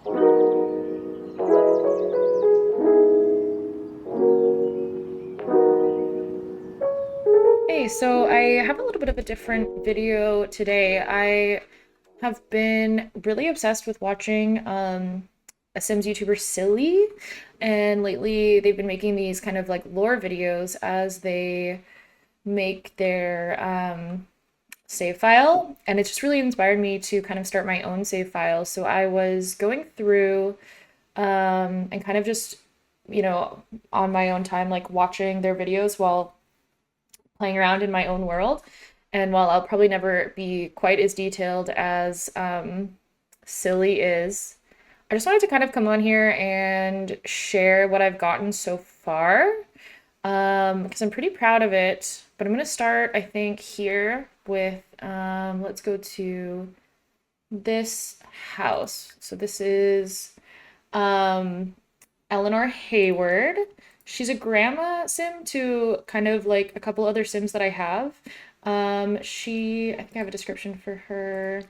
Hey, so I have a little bit of a different video today. I have been really obsessed with watching a Sims YouTuber Silly, and lately they've been making these kind of like lore videos as they make their save file, and it's just really inspired me to kind of start my own save file. So I was going through and kind of just, on my own time, like watching their videos while playing around in my own world. And while I'll probably never be quite as detailed as Silly is, I just wanted to kind of come on here and share what I've gotten so far because I'm pretty proud of it. But I'm going to start, I think, here with let's go to this house. So this is um, Elanor Hayward. She's a grandma sim to kind of like a couple other sims that I have. I think I have a description for her.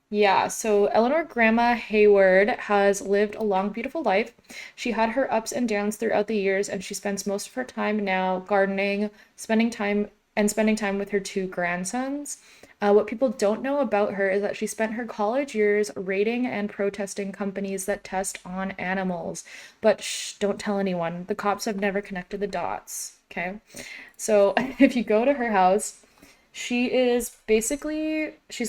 Yeah, so Eleanor Grandma Hayward has lived a long, beautiful life. She had her ups and downs throughout the years, and she spends most of her time now gardening, spending time with her two grandsons. What people don't know about her is that she spent her college years raiding and protesting companies that test on animals. But shh, don't tell anyone. The cops have never connected the dots. Okay. So if you go to her house, she's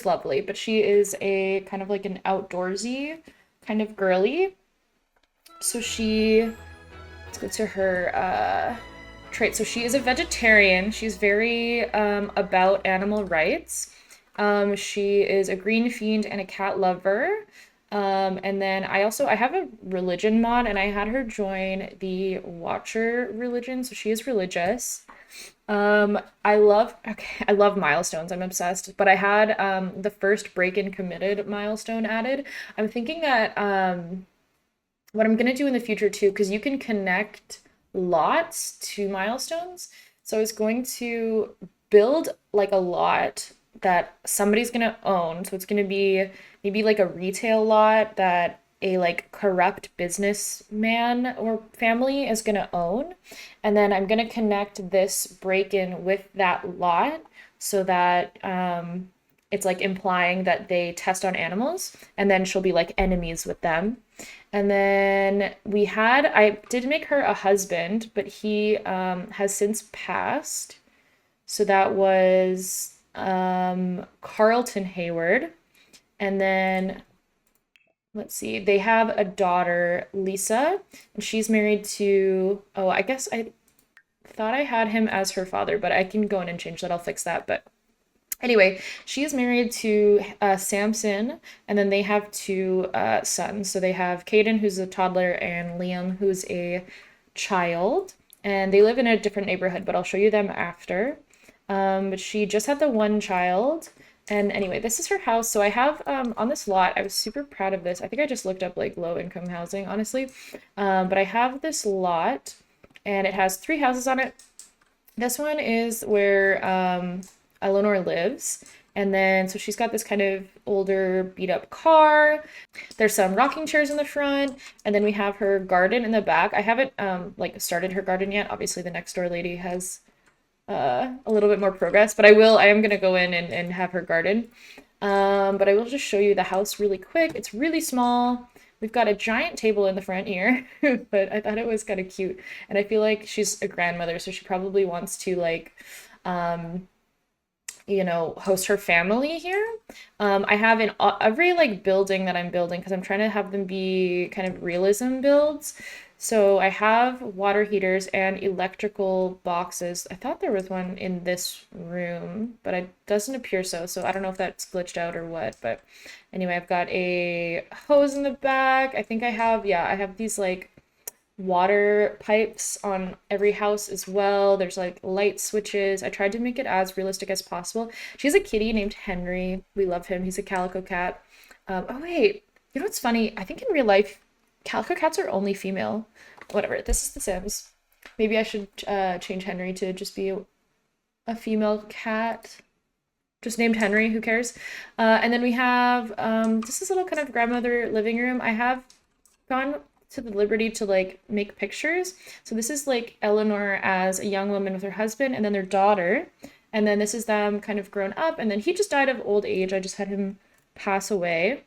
lovely, but she is a kind of like an outdoorsy kind of girly. Let's go to her trait. So she is a vegetarian. She's very about animal rights. She is a green fiend and a cat lover. And then I have a religion mod, and I had her join the Watcher religion, so she is religious. I love milestones. I'm obsessed. But I had the first break-in committed milestone added. I'm thinking that what I'm gonna do in the future too, because you can connect lots to milestones. So I was going to build like a lot that somebody's gonna own. So it's gonna be maybe like a retail lot that a like corrupt businessman or family is gonna own. And then I'm gonna connect this break-in with that lot so that it's like implying that they test on animals, and then she'll be like enemies with them. And then I did make her a husband, but he has since passed. So that was Carlton Hayward. And then let's see, they have a daughter, Lisa, and she's married to, oh, I guess I thought I had him as her father, but I can go in and change that. I'll fix that. But anyway, she is married to Samson, and then they have two sons. So they have Caden, who's a toddler, and Liam, who's a child. And they live in a different neighborhood, but I'll show you them after. But she just had the one child. And anyway, this is her house. So I have on this lot, I was super proud of this. I think I just looked up like low income housing, honestly. But I have this lot, and it has three houses on it. This one is where Eleanor lives. And then, so she's got this kind of older, beat up car. There's some rocking chairs in the front. And then we have her garden in the back. I haven't like started her garden yet. Obviously, the next door lady has a little bit more progress, but I am gonna go in and have her garden. But I will just show you the house really quick. It's really small. We've got a giant table in the front here, but I thought it was kind of cute. And I feel like she's a grandmother, so she probably wants to like, um, host her family here. I have in every like building that I'm building, because I'm trying to have them be kind of realism builds. So I have water heaters and electrical boxes. I thought there was one in this room, but it doesn't appear so. So I don't know if that's glitched out or what. But anyway, I've got a hose in the back. I have these like water pipes on every house as well. There's like light switches. I tried to make it as realistic as possible. She has a kitty named Henry. We love him. He's a calico cat. Oh wait, you know what's funny? I think in real life, calico cats are only female. Whatever. This is The Sims. Maybe I should change Henry to just be a female cat. Just named Henry. Who cares? And then we have this is a little kind of grandmother living room. I have gone to the liberty to like make pictures. So this is like Elanor as a young woman with her husband and then their daughter. And then this is them kind of grown up. And then he just died of old age. I just had him pass away.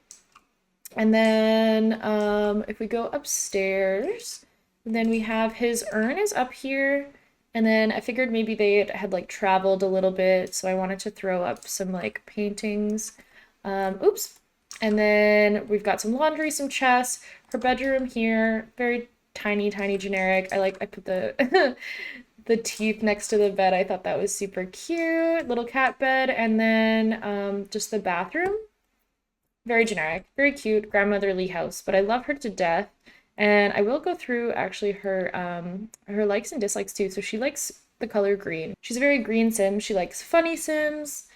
And then if we go upstairs, then we have his urn is up here. And then I figured maybe they had like traveled a little bit. So I wanted to throw up some like paintings. Oops. And then we've got some laundry, some chests, her bedroom here, very tiny, tiny generic. I put the the teeth next to the bed. I thought that was super cute. Little cat bed. And then just the bathroom. Very generic, very cute, grandmotherly house, but I love her to death. And I will go through actually her likes and dislikes too. So she likes the color green. She's a very green sim. She likes funny sims.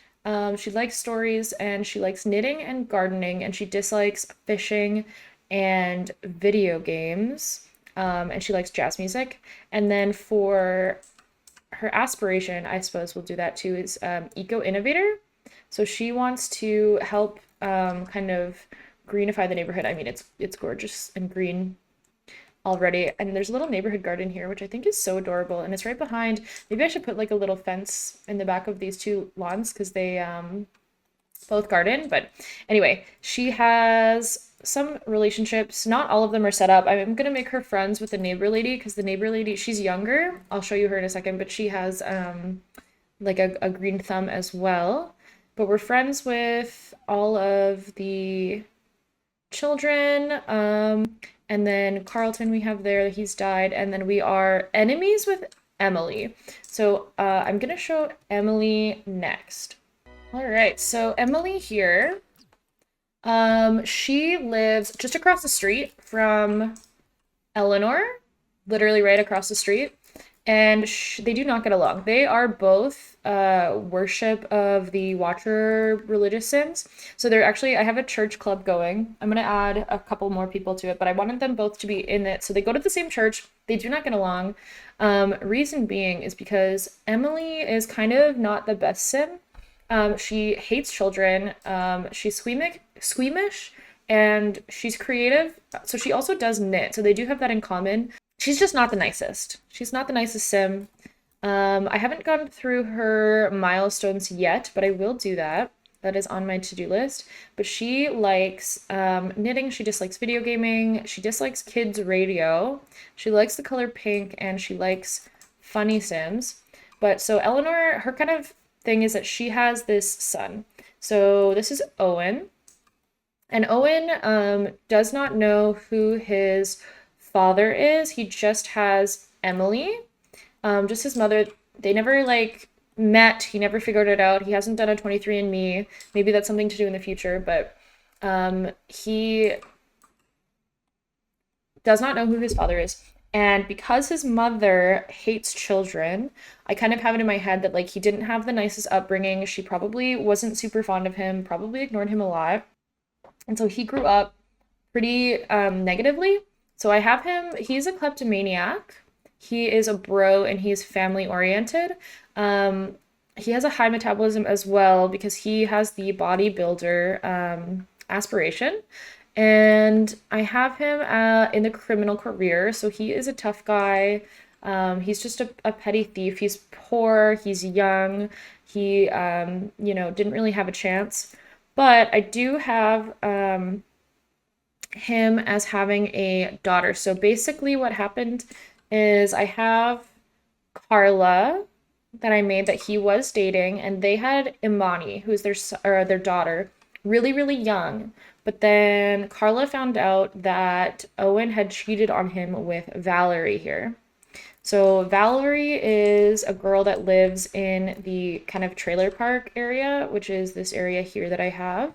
She likes stories and she likes knitting and gardening, and she dislikes fishing and video games. And she likes jazz music. And then for her aspiration, I suppose we'll do that too, is eco innovator. So she wants to help kind of greenify the neighborhood. I mean, it's gorgeous and green already. And there's a little neighborhood garden here, which I think is so adorable. And it's right behind. Maybe I should put like a little fence in the back of these two lawns because they both garden. But anyway, she has some relationships. Not all of them are set up. I'm gonna make her friends with the neighbor lady because the neighbor lady, she's younger. I'll show you her in a second, but she has like a green thumb as well. But we're friends with all of the children. And then Carlton we have there, he's died. And then we are enemies with Emily. So I'm going to show Emily next. All right, so Emily here, she lives just across the street from Elanor, literally right across the street. And they do not get along. They are both worship of the Watcher religious sims. So they're actually, I have a church club going. I'm going to add a couple more people to it, but I wanted them both to be in it. So they go to the same church. They do not get along. Reason being is because Emily is kind of not the best sim. She hates children. She's squeamish, and she's creative. So she also does knit. So they do have that in common. She's just not the nicest. She's not the nicest sim. I haven't gone through her milestones yet, but I will do that. That is on my to-do list. But she likes knitting. She dislikes video gaming. She dislikes kids' radio. She likes the color pink, and she likes funny sims. But so Elanor, her kind of thing is that she has this son. So this is Owen. And Owen does not know who his father is. He just has Emily. Just his mother. They never like met. He never figured it out. He hasn't done a 23andMe. Maybe that's something to do in the future, but he does not know who his father is. And because his mother hates children, I kind of have it in my head that like he didn't have the nicest upbringing. She probably wasn't super fond of him, probably ignored him a lot. And so he grew up pretty negatively. So I have him, he's a kleptomaniac. He is a bro and he's family oriented. He has a high metabolism as well because he has the bodybuilder aspiration. And I have him in the criminal career. So he is a tough guy. He's just a petty thief. He's poor. He's young. He, didn't really have a chance. But I do have him as having a daughter. So basically what happened is I have Carla that I made that he was dating, and they had Imani, who's their daughter, really, really young. But then Carla found out that Owen had cheated on him with Valerie here. So Valerie is a girl that lives in the kind of trailer park area, which is this area here that I have.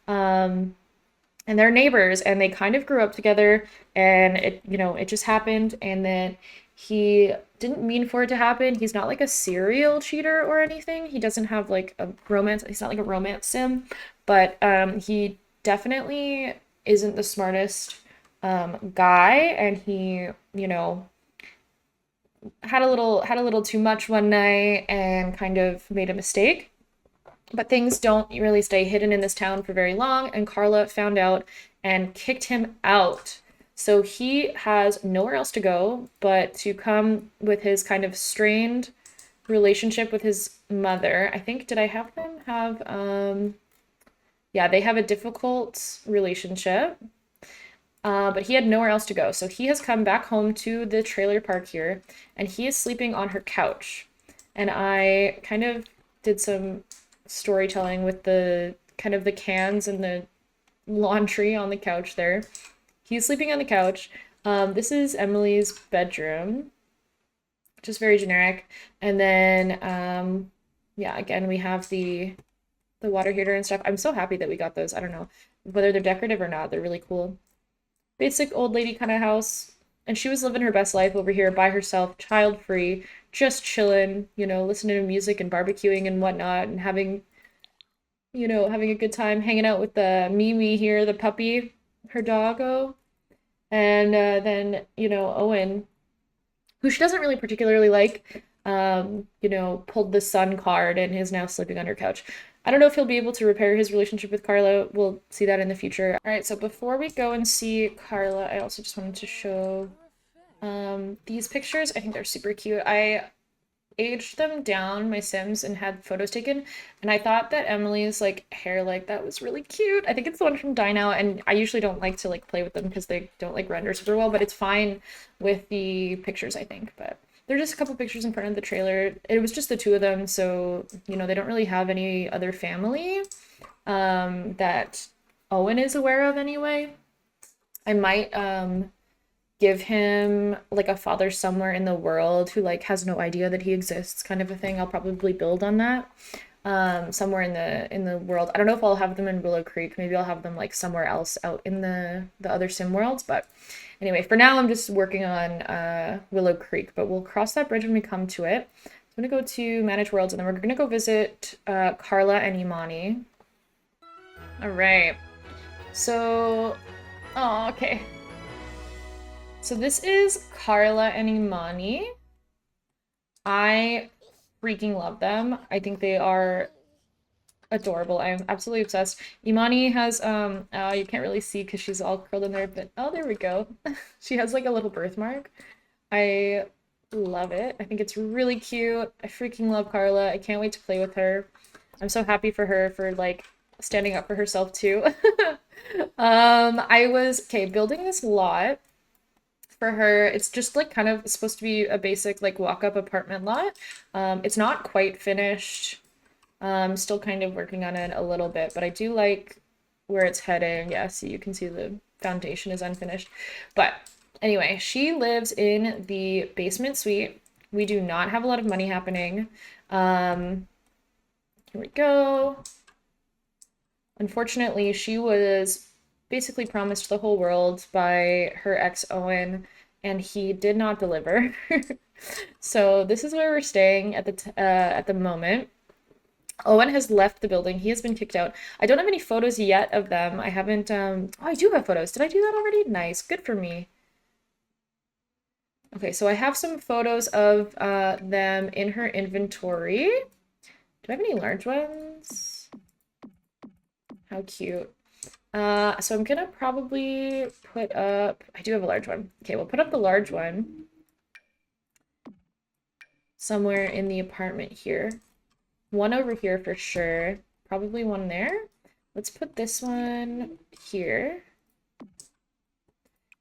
And they're neighbors, and they kind of grew up together, and it just happened. And then he didn't mean for it to happen. He's not like a serial cheater or anything. He doesn't have like a romance. He's not like a romance sim, but he definitely isn't the smartest guy, and he, had a little too much one night and kind of made a mistake. But things don't really stay hidden in this town for very long, and Carla found out and kicked him out. So he has nowhere else to go but to come with his kind of strained relationship with his mother. I think, did I have them have, yeah, they have a difficult relationship. But he had nowhere else to go. So he has come back home to the trailer park here, and he is sleeping on her couch. And I kind of did some storytelling with the kind of the cans and the laundry on the couch there. He's sleeping on the couch. This is Emily's bedroom, just very generic. And then, yeah, again, we have the water heater and stuff. I'm so happy that we got those. I don't know whether they're decorative or not. They're really cool. Basic old lady kind of house. And she was living her best life over here by herself, child free, just chilling, listening to music and barbecuing and whatnot, and having a good time hanging out with the Mimi here, the puppy, her doggo. And then, Owen, who she doesn't really particularly like, pulled the son card and is now sleeping on her couch. I don't know if he'll be able to repair his relationship with Carla. We'll see that in the future. All right, so before we go and see Carla, I also just wanted to show these pictures. I think they're super cute. I aged them down, my Sims, and had photos taken, and I thought that Emily's hair like that was really cute. I think it's the one from Die Now, and I usually don't like to play with them because they don't render super well, but it's fine with the pictures, I think. But they're just a couple pictures in front of the trailer. It was just the two of them, so they don't really have any other family that Owen is aware of anyway. I might give him a father somewhere in the world who has no idea that he exists, kind of a thing. I'll probably build on that somewhere in the world. I don't know if I'll have them in Willow Creek. Maybe I'll have them somewhere else out in the other sim worlds. But anyway, for now I'm just working on Willow Creek, but we'll cross that bridge when we come to it. So I'm gonna go to Manage Worlds, and then we're gonna go visit Carla and Imani. All right. So, oh, okay. So this is Carla and Imani. I freaking love them. I think they are adorable. I'm absolutely obsessed. Imani has, oh, you can't really see because she's all curled in there, but oh, there we go. She has a little birthmark. I love it. I think it's really cute. I freaking love Carla. I can't wait to play with her. I'm so happy for her for standing up for herself too. I was, okay, building this lot for her. It's just kind of supposed to be a basic walk-up apartment lot. It's not quite finished. Still kind of working on it a little bit, but I do like where it's heading. Yeah, see, you can see the foundation is unfinished. But anyway, she lives in the basement suite. We do not have a lot of money happening. Here we go. Unfortunately, she was basically promised the whole world by her ex Owen, and he did not deliver. So this is where we're staying at the moment. Owen has left the building. He has been kicked out. I don't have any photos yet of them. I haven't oh, I do have photos. Did I do that already? Nice. Good for me. Okay, so I have some photos of them in her inventory. Do I have any large ones? How cute. So I'm gonna probably put up, I do have a large one. Okay, we'll put up the large one somewhere in the apartment here. One over here for sure. Probably one there. Let's put this one here.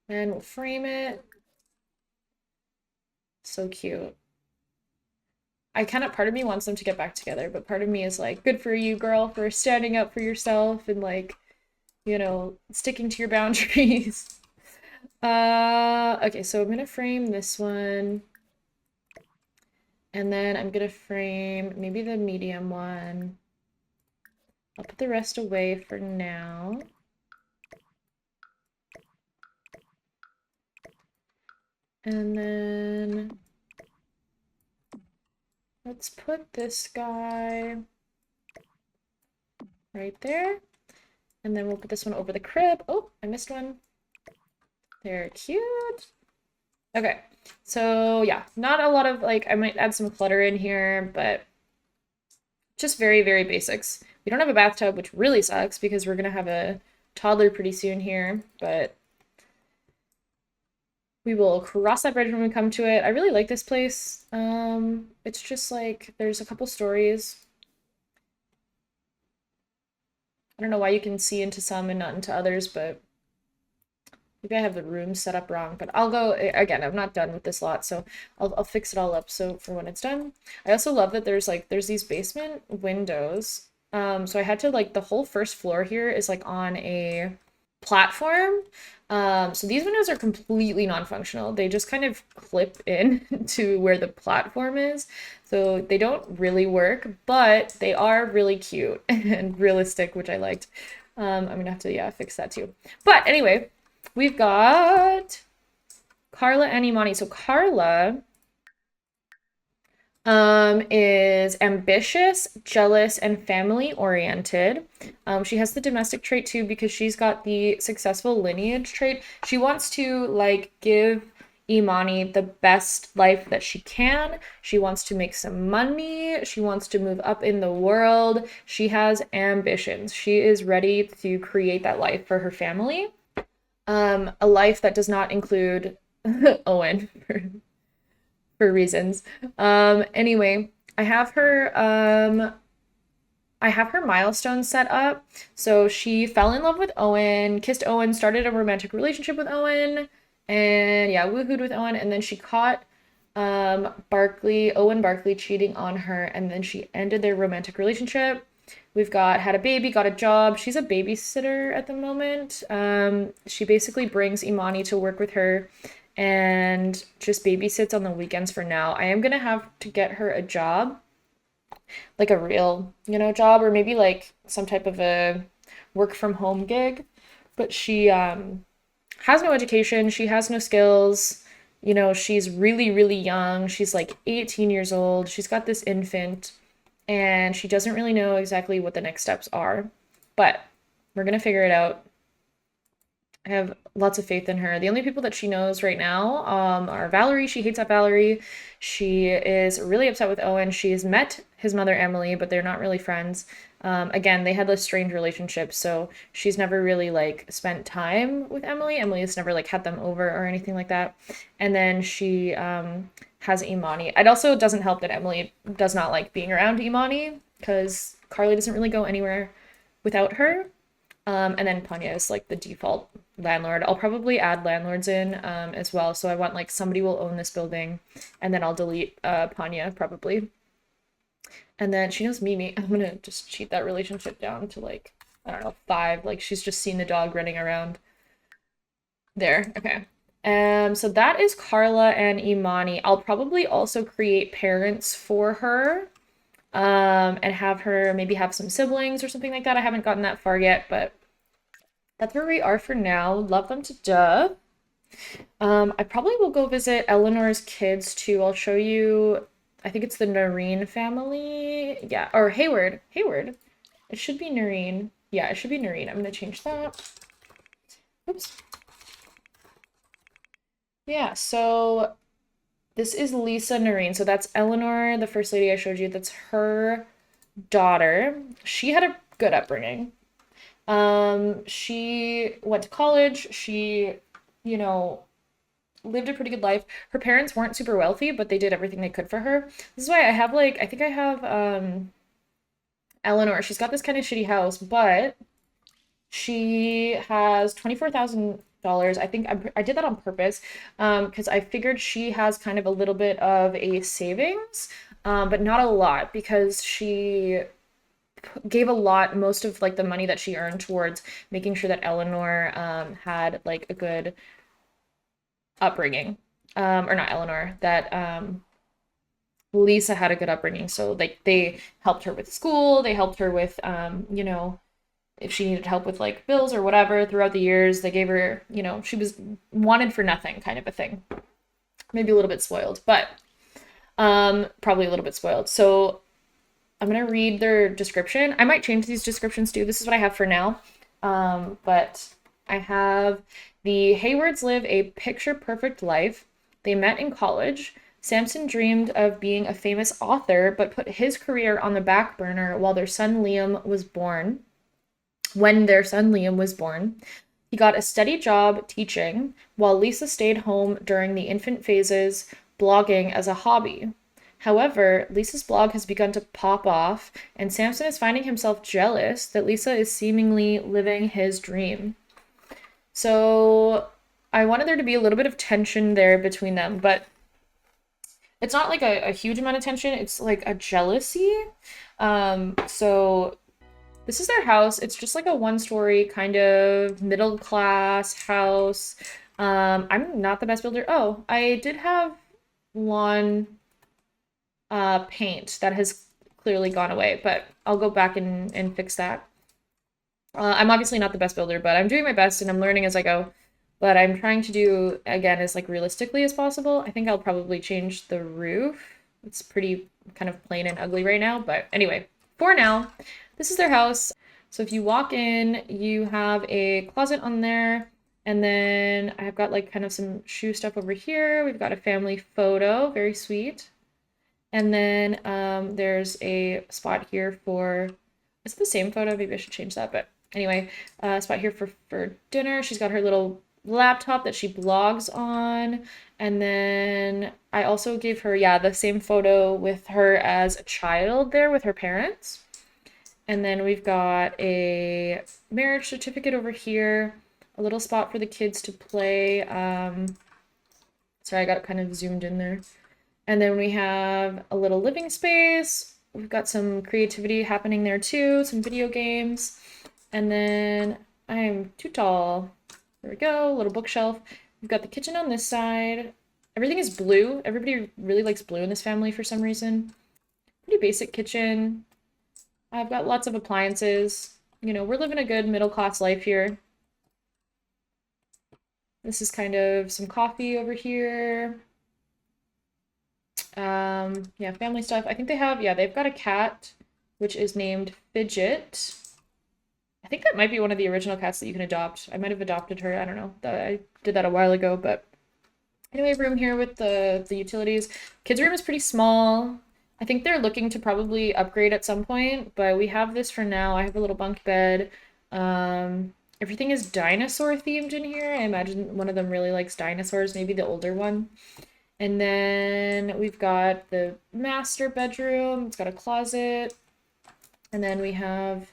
And we'll frame it. So cute. Part of me wants them to get back together, but part of me is good for you, girl, for standing up for yourself and sticking to your boundaries. Okay, so I'm gonna frame this one. And then I'm gonna frame maybe the medium one. I'll put the rest away for now. And then let's put this guy right there. And then we'll put this one over the crib. Oh, I missed one. They're cute. Okay, so yeah, not a lot of I might add some clutter in here, but just very, very basics. We don't have a bathtub, which really sucks because we're gonna have a toddler pretty soon here, but We will cross that bridge when we come to it. I really like this place. It's just like there's a couple stories. I don't know why you can see into some and not into others, but maybe I have the room set up wrong. But I'll go again. I'm not done with this lot, so I'll fix it all up so for when it's done. I also love that there's these basement windows. So I had to like the whole first floor here is like on a platform. So these windows are completely non-functional. They just kind of clip in to where the platform is. So they don't really work, but they are really cute and realistic, which I liked. I'm gonna have to, yeah, fix that too. But anyway, we've got Carla and Imani. So Carla is ambitious, jealous, and family oriented. She has the domestic trait too because she's got the successful lineage trait. She wants to like give Imani the best life that she can. She wants to make some money. She wants to move up in the world. She has ambitions. She is ready to create that life for her family. A life that does not include Owen for reasons. Anyway, I have her milestone set up. So she fell in love with Owen, kissed Owen, started a romantic relationship with Owen, and yeah, woohooed with Owen, and then she caught Owen Barkley cheating on her, and then she ended their romantic relationship. We've had a baby, got a job. She's a babysitter at the moment. She basically brings Imani to work with her and just babysits on the weekends for now. I am gonna have to get her a job, like a real, job, or maybe like some type of a work from home gig. But she has no education, she has no skills. She's really, really young. She's like 18 years old. She's got this infant, and she doesn't really know exactly what the next steps are. But we're gonna figure it out. I have lots of faith in her. The only people that she knows right now are Valerie. She hates that Valerie. She is really upset with Owen. She's met his mother, Emily, but they're not really friends. Again, they had this strange relationship, so she's never really like spent time with Emily. Emily has never like had them over or anything like that. And then she has Imani. It also doesn't help that Emily does not like being around Imani because Carly doesn't really go anywhere without her. And then Panya is like the default landlord. I'll probably add landlords in as well. So I want like somebody will own this building, and then I'll delete Panya probably. And then she knows Mimi. I'm gonna just cheat that relationship down to like, I don't know, 5. Like she's just seen the dog running around there. Okay. So that is Carla and Imani. I'll probably also create parents for her. And have her maybe have some siblings or something like that. I haven't gotten that far yet, but that's where we are for now. Love them to death. I probably will go visit Eleanor's kids too. I'll show you, I think it's the Narine family. Yeah, or Hayward. Hayward. It should be Narine. Yeah, it should be Narine. I'm gonna change that. Oops. Yeah, so this is Lisa Narine. So that's Elanor, the first lady I showed you. That's her daughter. She had a good upbringing. She went to college. She, lived a pretty good life. Her parents weren't super wealthy, but they did everything they could for her. This is why I have like, I think I have Elanor. She's got this kind of shitty house, but she has $24,000. I think I did that on purpose because I figured she has kind of a little bit of a savings, but not a lot because she gave most of like the money that she earned towards making sure that Elanor had like a good upbringing. Or not Elanor, that Lisa had a good upbringing. So like they helped her with school, they helped her with if she needed help with like bills or whatever throughout the years. They gave her, she was wanted for nothing kind of a thing. Maybe a little bit spoiled, but probably a little bit spoiled. So I'm gonna read their description. I might change these descriptions too. This is what I have for now. But I have the Haywards live a picture-perfect life. They met in college. Samson dreamed of being a famous author, but put his career on the back burner while their son Liam was born. When their son Liam was born, He got a steady job teaching, while Lisa stayed home during the infant phases, blogging as a hobby. However, Lisa's blog has begun to pop off, and Samson is finding himself jealous that Lisa is seemingly living his dream. So I wanted there to be a little bit of tension there between them, but it's not like a huge amount of tension. It's like a jealousy. So this is their house. It's just like a one-story kind of middle class house. I'm not the best builder. Oh, I did have lawn paint that has clearly gone away, but I'll go back and fix that. I'm obviously not the best builder, but I'm doing my best and I'm learning as I go. But I'm trying to do, again, as like realistically as possible. I think I'll probably change the roof. It's pretty kind of plain and ugly right now, but anyway, for now, this is their house. So if you walk in, you have a closet on there, and then I've got like kind of some shoe stuff over here. We've got a family photo, very sweet. And then there's a spot here for, it's the same photo, maybe I should change that, but anyway, spot here for dinner. She's got her little laptop that she blogs on. And then I also gave her, yeah, the same photo with her as a child there with her parents. And then we've got a marriage certificate over here, a little spot for the kids to play. Sorry, I got it kind of zoomed in there. And then we have a little living space. We've got some creativity happening there too, some video games. And then I'm too tall. There we go, a little bookshelf. We've got the kitchen on this side. Everything is blue. Everybody really likes blue in this family for some reason. Pretty basic kitchen. I've got lots of appliances. You know, we're living a good middle-class life here. This is kind of some coffee over here. Yeah, family stuff. I think they have, yeah, they've got a cat, which is named Fidget. I think that might be one of the original cats that you can adopt. I might have adopted her. I don't know. I did that a while ago, but anyway, room here with the utilities. Kids' room is pretty small. I think they're looking to probably upgrade at some point, but we have this for now. I have a little bunk bed. Everything is dinosaur themed in here. I imagine one of them really likes dinosaurs, maybe the older one. And then we've got the master bedroom. It's got a closet. And then we have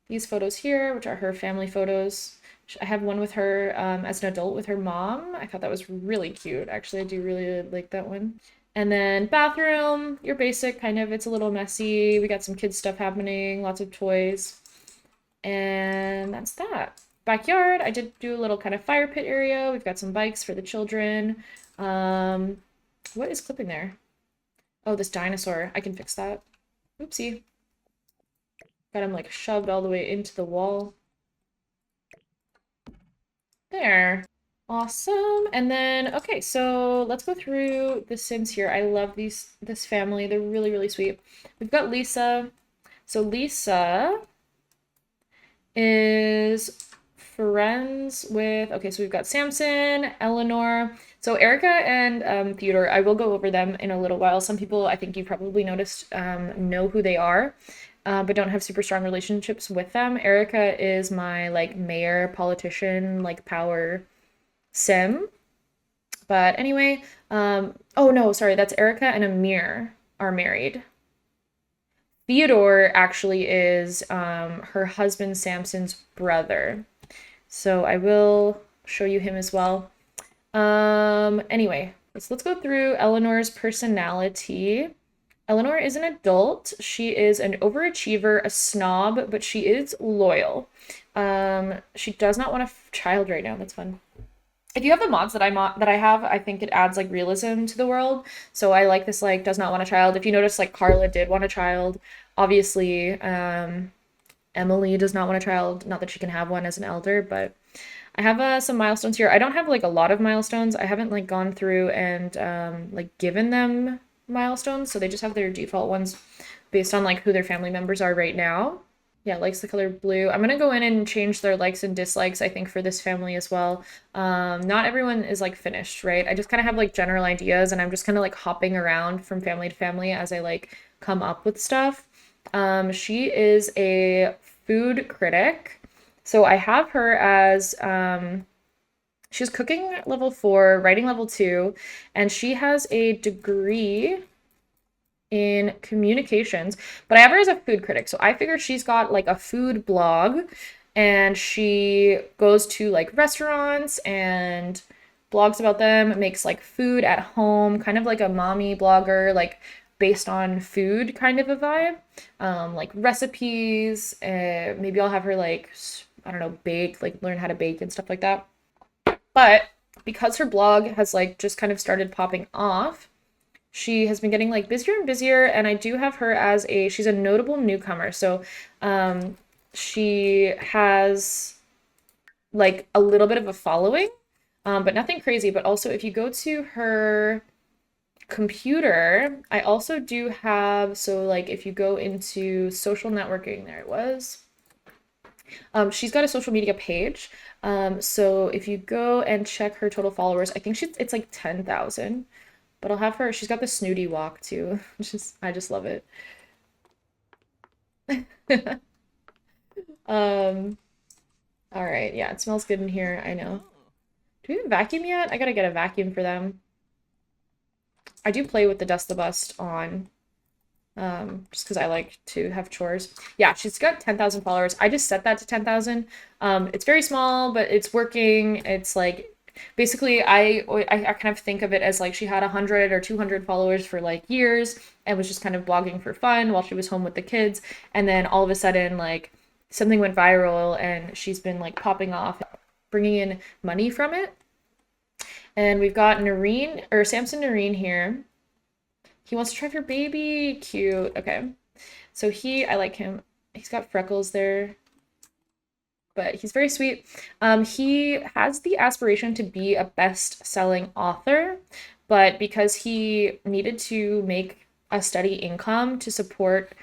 these photos here, which are her family photos. I have one with her as an adult with her mom. I thought that was really cute. Actually, I do really like that one. And then bathroom, your basic kind of, it's a little messy. We got some kids stuff happening, lots of toys. And that's that. Backyard, I did do a little kind of fire pit area. We've got some bikes for the children. What is clipping there? Oh, this dinosaur. I can fix that. Oopsie. Got him like shoved all the way into the wall. There. Awesome. And then, okay, so let's go through the Sims here. I love this family. They're really, really sweet. We've got Lisa. So Lisa is friends with, okay, so we've got Samson, Elanor. So Erica and Theodore, I will go over them in a little while. Some people, I think you probably noticed, know who they are, but don't have super strong relationships with them. Erica is my like mayor, politician, like power sim. But anyway, oh no, sorry, that's Erica and Amir are married. Theodore actually is her husband Samson's brother. So I will show you him as well. Anyway, let's go through Eleanor's personality. Eleanor is an adult. She is an overachiever, a snob, but she is loyal. She does not want a child right now. That's fun. If you have the mods that I have, I think it adds like realism to the world. So I like this like does not want a child. If you notice, like Carla did want a child. Obviously, Emily does not want a child. Not that she can have one as an elder, but I have some milestones here. I don't have like a lot of milestones. I haven't like gone through and like given them milestones, so they just have their default ones based on like who their family members are right now. Yeah, likes the color blue. I'm gonna go in and change their likes and dislikes, I think, for this family as well. Not everyone is like finished, right? I just kind of have like general ideas and I'm just kind of like hopping around from family to family as I like come up with stuff. She is a food critic. So I have her as she's cooking level 4, writing level 2, and she has a degree in communications, but I have her as a food critic. So I figured she's got like a food blog and she goes to like restaurants and blogs about them, makes like food at home, kind of like a mommy blogger, like based on food kind of a vibe. Like recipes, maybe I'll have her like I don't know, bake, like learn how to bake and stuff like that. But because her blog has like just kind of started popping off, she has been getting like busier and busier, and I do have her as she's a notable newcomer. So um she has like a little bit of a following, but nothing crazy. But also if you go to her computer, I also do have, so like if you go into social networking, there it was. She's got a social media page. So if you go and check her total followers, I think it's like 10,000. But I'll have her, she's got the snooty walk too. I just love it. Um, all right, yeah, it smells good in here, I know. Do we have a vacuum yet? I gotta get a vacuum for them. I do play with the dust the bust on, just because I like to have chores. Yeah, she's got 10,000 followers. I just set that to 10,000. It's very small, but it's working. It's like basically I kind of think of it as like she had 100 or 200 followers for like years and was just kind of blogging for fun while she was home with the kids, and then all of a sudden like something went viral and she's been like popping off, bringing in money from it. And we've got Narine or Samson Narine here. He wants to try for baby. Cute. Okay. So I like him. He's got freckles there, but he's very sweet. He has the aspiration to be a best-selling author, but because he needed to make a steady income to support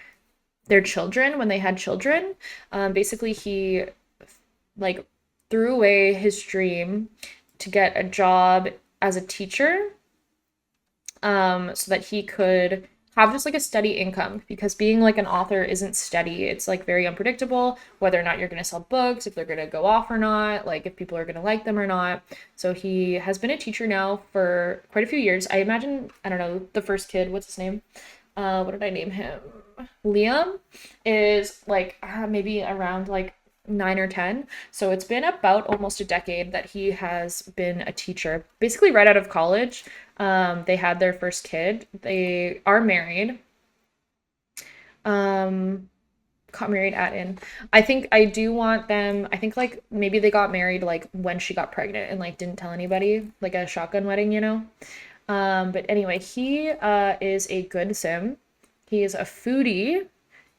their children when they had children, basically he like threw away his dream to get a job as a teacher, so that he could have just like a steady income, because being like an author isn't steady. It's like very unpredictable whether or not you're going to sell books, if they're going to go off or not, like if people are going to like them or not. So he has been a teacher now for quite a few years. I imagine, I don't know, the first kid, what's his name? What did I name him? Liam is like maybe around like 9 or 10. So it's been about almost a decade that he has been a teacher, basically right out of college. They had their first kid. They are married. Um, got married at in. I think I do want them. I think like maybe they got married like when she got pregnant and like didn't tell anybody, like a shotgun wedding, you know? But anyway, he is a good sim. He is a foodie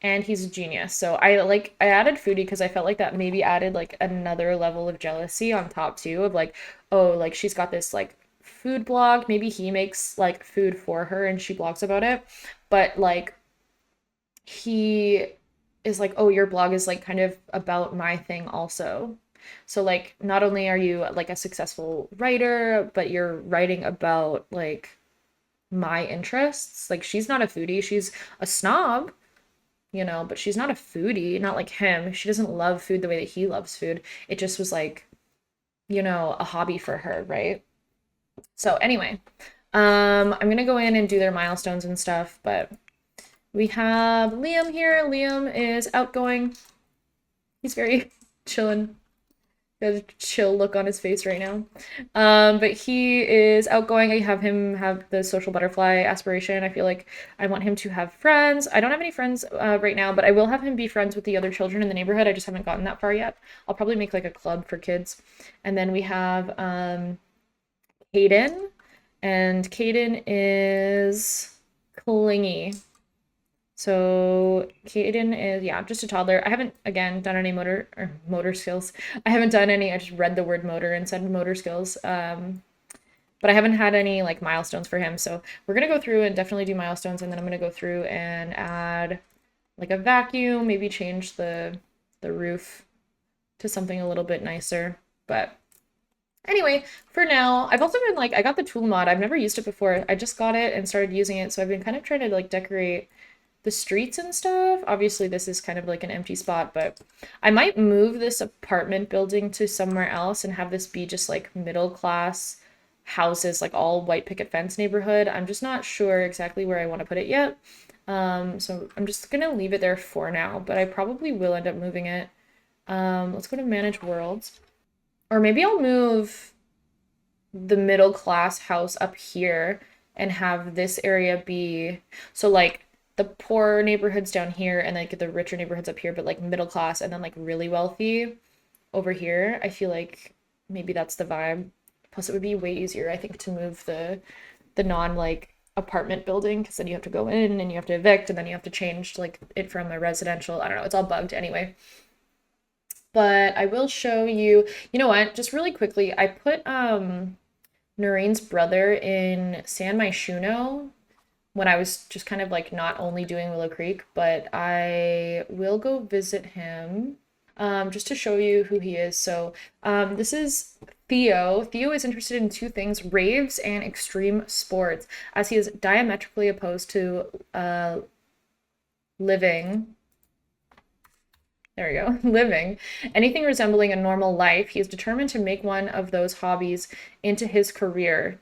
and he's a genius. So I added foodie because I felt like that maybe added like another level of jealousy on top too, of like, oh, like she's got this like food blog. Maybe he makes like food for her and she blogs about it. But like he is like, oh, your blog is like kind of about my thing also. So like not only are you like a successful writer, but you're writing about like my interests. Like she's not a foodie, she's a snob, you know, but she's not a foodie, not like him. She doesn't love food the way that he loves food. It just was like, you know, a hobby for her, right? So anyway, I'm gonna go in and do their milestones and stuff, but we have Liam here. Liam is outgoing. He's very chillin'. Got a chill look on his face right now. But he is outgoing. I have him have the social butterfly aspiration. I feel like I want him to have friends. I don't have any friends right now, but I will have him be friends with the other children in the neighborhood. I just haven't gotten that far yet. I'll probably make like a club for kids. And then we have Caden, and Caden is clingy. So Caden is, yeah, just a toddler. I haven't, again, done any motor skills. I haven't done any, I just read the word motor and said motor skills. But I haven't had any like milestones for him. So we're gonna go through and definitely do milestones, and then I'm gonna go through and add like a vacuum, maybe change the roof to something a little bit nicer. But anyway, for now, I've also been like, I got the tool mod. I've never used it before. I just got it and started using it. So I've been kind of trying to like decorate the streets and stuff. Obviously, this is kind of like an empty spot, but I might move this apartment building to somewhere else and have this be just like middle class houses, like all white picket fence neighborhood. I'm just not sure exactly where I want to put it yet. So I'm just gonna leave it there for now, but I probably will end up moving it. Let's go to manage worlds. Or maybe I'll move the middle class house up here and have this area be so like the poor neighborhoods down here and like the richer neighborhoods up here, but like middle class and then like really wealthy over here. I feel like maybe that's the vibe. Plus, it would be way easier, I think, to move the non like apartment building because then you have to go in and you have to evict and then you have to change like it from a residential. I don't know, it's all bugged anyway. But I will show you, you know what, just really quickly, I put Narine's brother in San Myshuno when I was just kind of like not only doing Willow Creek, but I will go visit him just to show you who he is. So this is Theo. Theo is interested in two things, raves and extreme sports, as he is diametrically opposed to living. There we go. Living anything resembling a normal life. He is determined to make one of those hobbies into his career.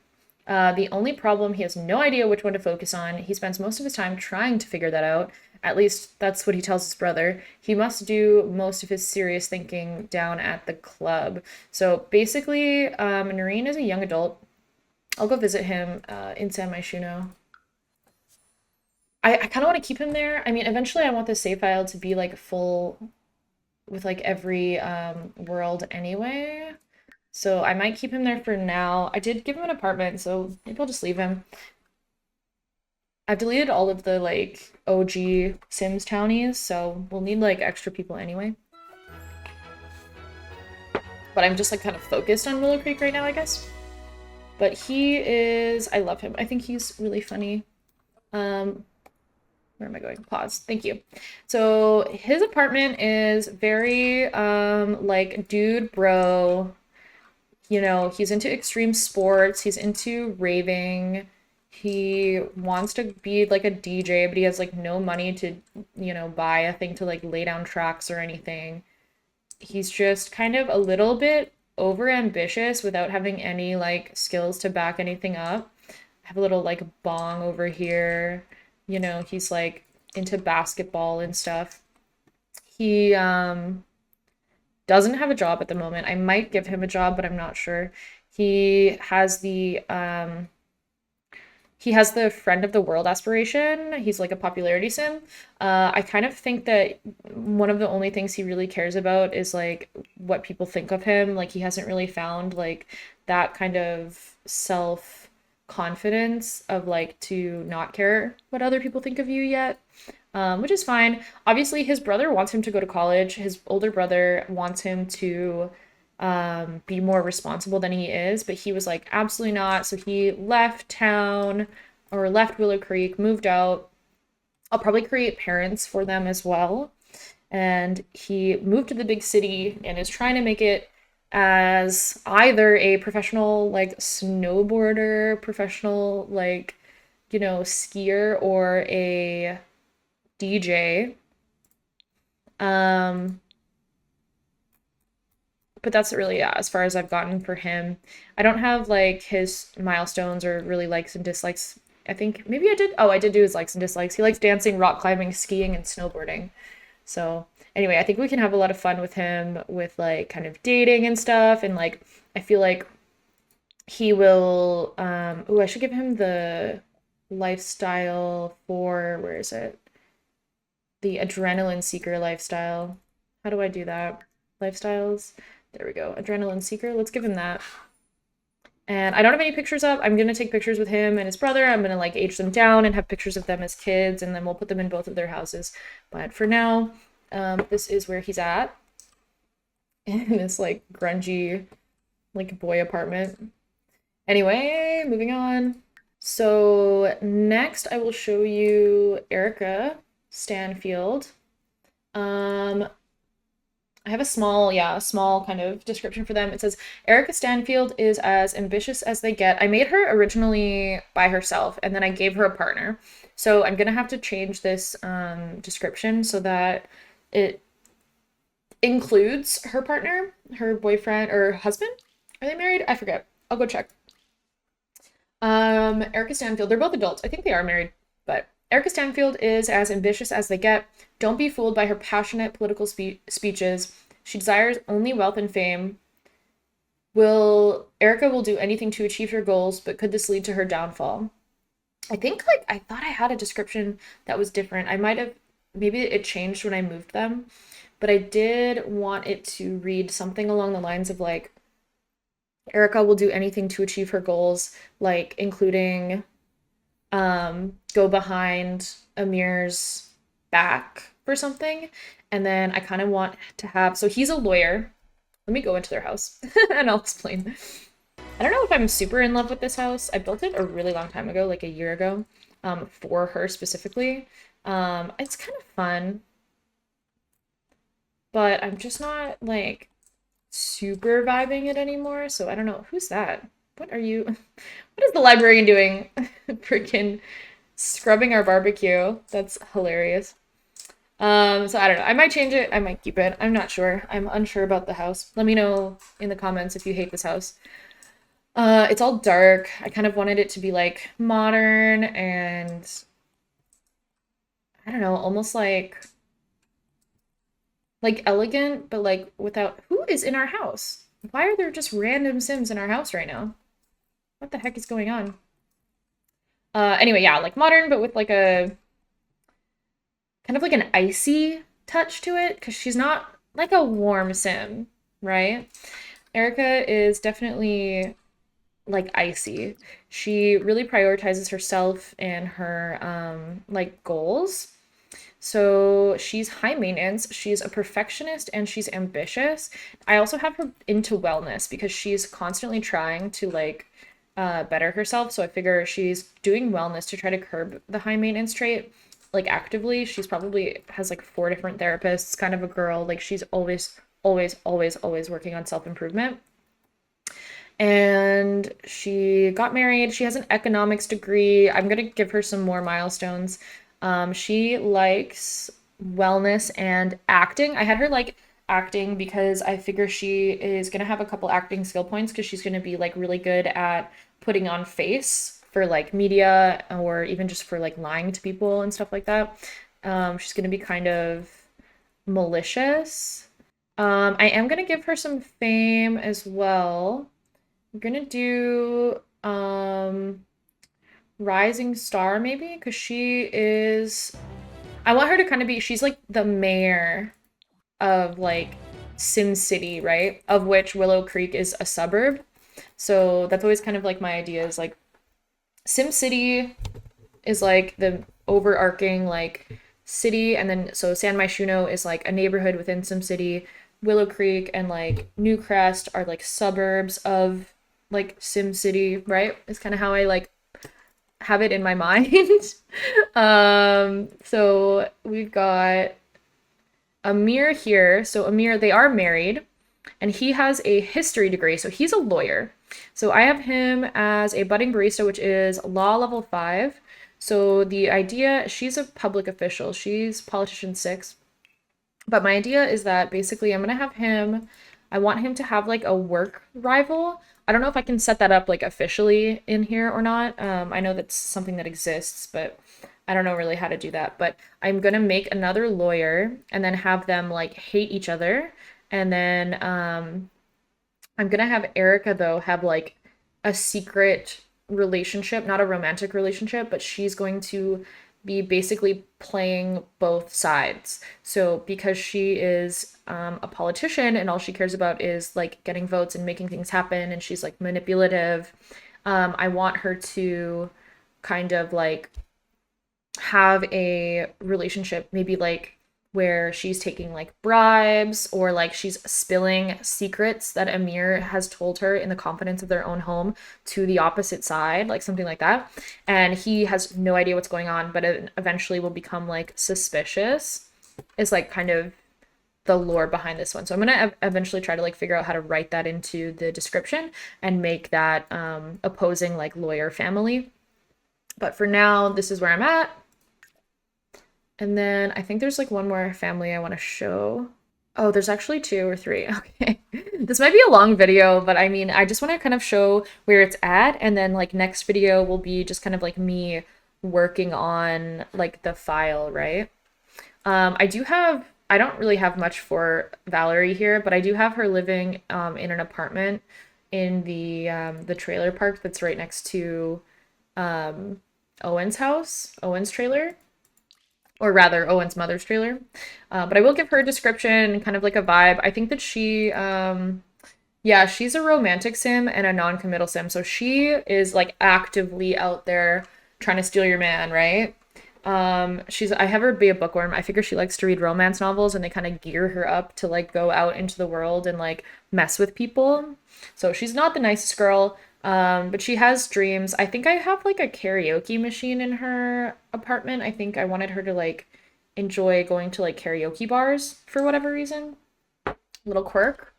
The only problem, he has no idea which one to focus on. He spends most of his time trying to figure that out. At least that's what he tells his brother. He must do most of his serious thinking down at the club. So basically, Narine is a young adult. I'll go visit him in San Myshuno. I kind of want to keep him there. I mean, eventually I want the save file to be like full with like every world anyway. So I might keep him there for now. I did give him an apartment, so maybe I'll just leave him. I've deleted all of the like OG Sims townies, so we'll need like extra people anyway. But I'm just like kind of focused on Willow Creek right now, I guess. But he is, I love him. I think he's really funny. Where am I going? Pause. Thank you. So his apartment is very like dude bro. You know, he's into extreme sports, he's into raving. He wants to be like a DJ, but he has like no money to, you know, buy a thing to like lay down tracks or anything. He's just kind of a little bit over ambitious without having any like skills to back anything up. I have a little like bong over here. You know, he's like into basketball and stuff. He doesn't have a job at the moment. I might give him a job, but I'm not sure. He has the friend of the world aspiration. He's like a popularity sim. I kind of think that one of the only things he really cares about is like what people think of him. Like he hasn't really found like that kind of self confidence of like to not care what other people think of you yet, which is fine. Obviously, his brother wants him to go to college. His older brother wants him to be more responsible than he is, but he was like, absolutely not. So he left town or left Willow Creek, moved out. I'll probably create parents for them as well. And he moved to the big city and is trying to make it as either a professional like snowboarder, professional like, you know, skier or a DJ. But that's really, yeah, as far as I've gotten for him. I don't have like his milestones or really likes and dislikes. I think maybe I did. Oh, I did do his likes and dislikes. He likes dancing, rock climbing, skiing, and snowboarding. So anyway, I think we can have a lot of fun with him with like kind of dating and stuff. And like I feel like he will oh, I should give him the lifestyle for where is it? The adrenaline seeker lifestyle. How do I do that? Lifestyles. There we go. Adrenaline seeker. Let's give him that. And I don't have any pictures up. I'm gonna take pictures with him and his brother. I'm gonna like age them down and have pictures of them as kids, and then we'll put them in both of their houses. But for now, this is where he's at in this like grungy like boy apartment. Anyway, moving on. So next I will show you Erica Stanfield. I have a small, yeah, a small kind of description for them. It says Erica Stanfield is as ambitious as they get. I made her originally by herself, and then I gave her a partner. So I'm gonna have to change this description so that it includes her partner, her boyfriend or husband. Are they married? I forget. I'll go check. Erica Stanfield, they're both adults. I think they are married, but Erica Stanfield is as ambitious as they get. Don't be fooled by her passionate political speeches. She desires only wealth and fame. Will Erica will do anything to achieve her goals, but could this lead to her downfall? I think like I thought I had a description that was different. I might have maybe it changed when I moved them, but I did want it to read something along the lines of like Erica will do anything to achieve her goals, like including go behind Amir's back for something. And then I kind of want to have so he's a lawyer. Let me go into their house and I'll explain. I don't know if I'm super in love with this house. I built it a really long time ago, like a year ago, for her specifically. It's kind of fun, but I'm just not like super vibing it anymore. So I don't know. Who's that? What are you? What is the librarian doing? Freaking scrubbing our barbecue. That's hilarious. So I don't know. I might change it. I might keep it. I'm not sure. I'm unsure about the house. Let me know in the comments if you hate this house. It's all dark. I kind of wanted it to be like modern and I don't know, almost like elegant, but like without who is in our house? Why are there just random Sims in our house right now? What the heck is going on? Anyway, yeah, like modern, but with like a kind of like an icy touch to it, because she's not like a warm Sim, right? Erica is definitely like icy. She really prioritizes herself and her like goals. So she's high maintenance, she's a perfectionist, and she's ambitious. I also have her into wellness because she's constantly trying to like better herself. So I figure she's doing wellness to try to curb the high maintenance trait like actively. She's probably has like four different therapists, kind of a girl. Like she's always working on self-improvement. And she got married. She has an economics degree. I'm gonna give her some more milestones. She likes wellness and acting. I had her like acting because I figure she is gonna have a couple acting skill points because she's gonna be like really good at putting on face for like media or even just for like lying to people and stuff like that. She's gonna be kind of malicious. I am gonna give her some fame as well. I'm gonna do Rising Star maybe because she is I want her to kind of be she's like the mayor of like Sim City, right? Of which Willow Creek is a suburb. So that's always kind of like my idea is like Sim City is like the overarching like city and then so San Myshuno is like a neighborhood within Sim City. Willow Creek and like Newcrest are like suburbs of like Sim City, right? Is kind of how I like have it in my mind. So we've got Amir here. So Amir, they are married and he has a history degree. So he's a lawyer. So I have him as a budding barista, which is law level 5. So the idea, she's a public official. She's politician 6. But my idea is that basically I'm gonna have him, I want him to have like a work rival. I don't know if I can set that up like officially in here or not. I know that's something that exists, but I don't know really how to do that. But I'm gonna make another lawyer and then have them like hate each other. And then I'm gonna have Erica though have like a secret relationship, not a romantic relationship, but she's going to be basically playing both sides. So because she is a politician and all she cares about is like getting votes and making things happen, and she's like manipulative, I want her to kind of like have a relationship, maybe like where she's taking like bribes or like she's spilling secrets that Amir has told her in the confidence of their own home to the opposite side, like something like that. And he has no idea what's going on, but it eventually will become like suspicious. Is like kind of the lore behind this one. So I'm gonna eventually try to like figure out how to write that into the description and make that opposing like lawyer family. But for now, this is where I'm at. And then I think there's like one more family I want to show. Oh, there's actually two or three. Okay. This might be a long video, but I mean, I just want to kind of show where it's at. And then like next video will be just kind of like me working on like the file, right? I don't really have much for Valerie here, but I do have her living in an apartment in the trailer park that's right next to Owen's house, Owen's trailer, or rather Owen's mother's trailer. But I will give her a description and kind of like a vibe. I think that yeah, she's a romantic sim and a non-committal sim. So she is like actively out there trying to steal your man, right? I have her be a bookworm. I figure she likes to read romance novels and they kind of gear her up to like go out into the world and like mess with people. So she's not the nicest girl, but she has dreams. I think I have like a karaoke machine in her apartment. I think I wanted her to like enjoy going to like karaoke bars for whatever reason. Little quirk.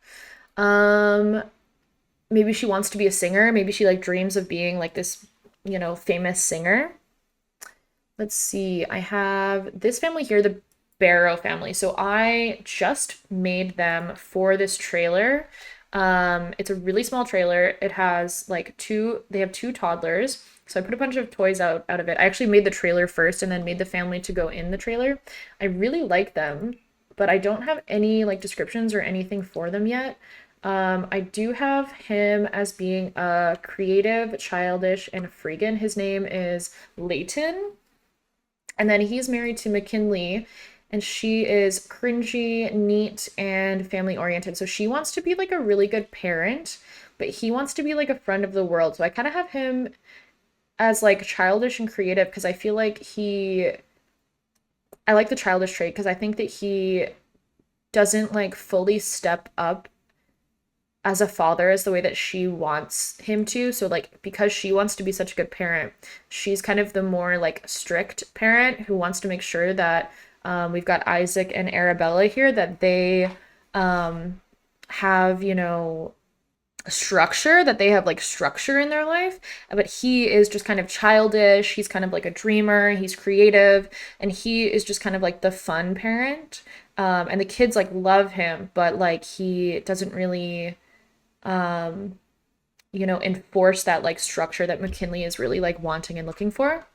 Um, Maybe she wants to be a singer. Maybe she like dreams of being like this, famous singer. Let's see. I have this family here, the Barrow family. So I just made them for this trailer. It's a really small trailer. It has like they have two toddlers. So I put a bunch of toys out of it. I actually made the trailer first and then made the family to go in the trailer. I really like them, but I don't have any like descriptions or anything for them yet. I do have him as being a creative, childish, and freegan. His name is Leighton. And then he's married to McKinley, and she is cringy, neat, and family oriented. So she wants to be like a really good parent, but he wants to be like a friend of the world. So I kind of have him as like childish and creative because I feel like I like the childish trait because I think that he doesn't like fully step up as a father as the way that she wants him to. So like because she wants to be such a good parent, she's kind of the more like strict parent who wants to make sure that we've got Isaac and Arabella here that they have, structure, that they have like structure in their life. But he is just kind of childish. He's kind of like a dreamer. He's creative, and he is just kind of like the fun parent. And the kids like love him, but like he doesn't really enforce that like structure that McKinley is really like wanting and looking for.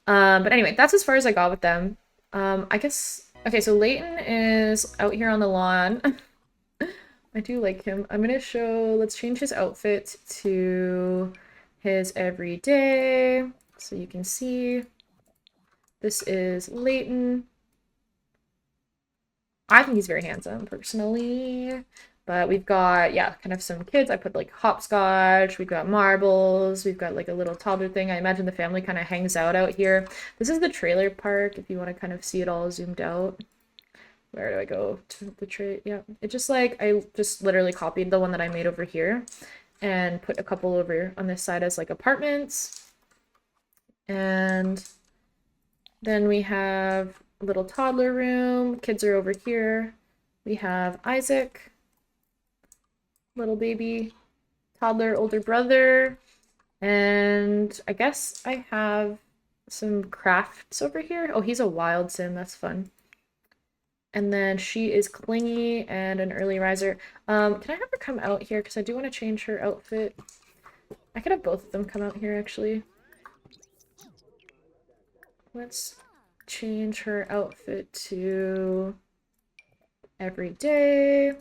But anyway, that's as far as I got with them. I guess, okay, so Leighton is out here on the lawn. I do like him. Let's change his outfit to his everyday. So you can see this is Leighton. I think he's very handsome personally. But we've got, yeah, kind of some kids. I put like hopscotch, we've got marbles, we've got like a little toddler thing. I imagine the family kind of hangs out here. This is the trailer park, if you want to kind of see it all zoomed out. Where do I go to the trailer? Yeah, I just literally copied the one that I made over here and put a couple over on this side as like apartments. And then we have a little toddler room. Kids are over here. We have Isaac, little baby, toddler, older brother, and I guess I have some crafts over here. Oh, he's a wild sim. That's fun. And then she is clingy and an early riser. Can I have her come out here? Because I do want to change her outfit. I could have both of them come out here, actually. Let's change her outfit to everyday.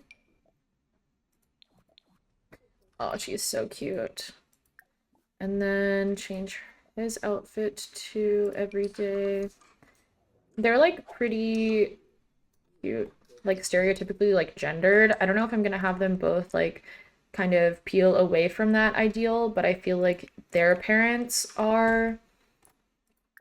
Oh, she's so cute. And then change his outfit to everyday. They're like pretty cute, like stereotypically like gendered. I don't know if I'm gonna have them both like kind of peel away from that ideal, but I feel like their parents are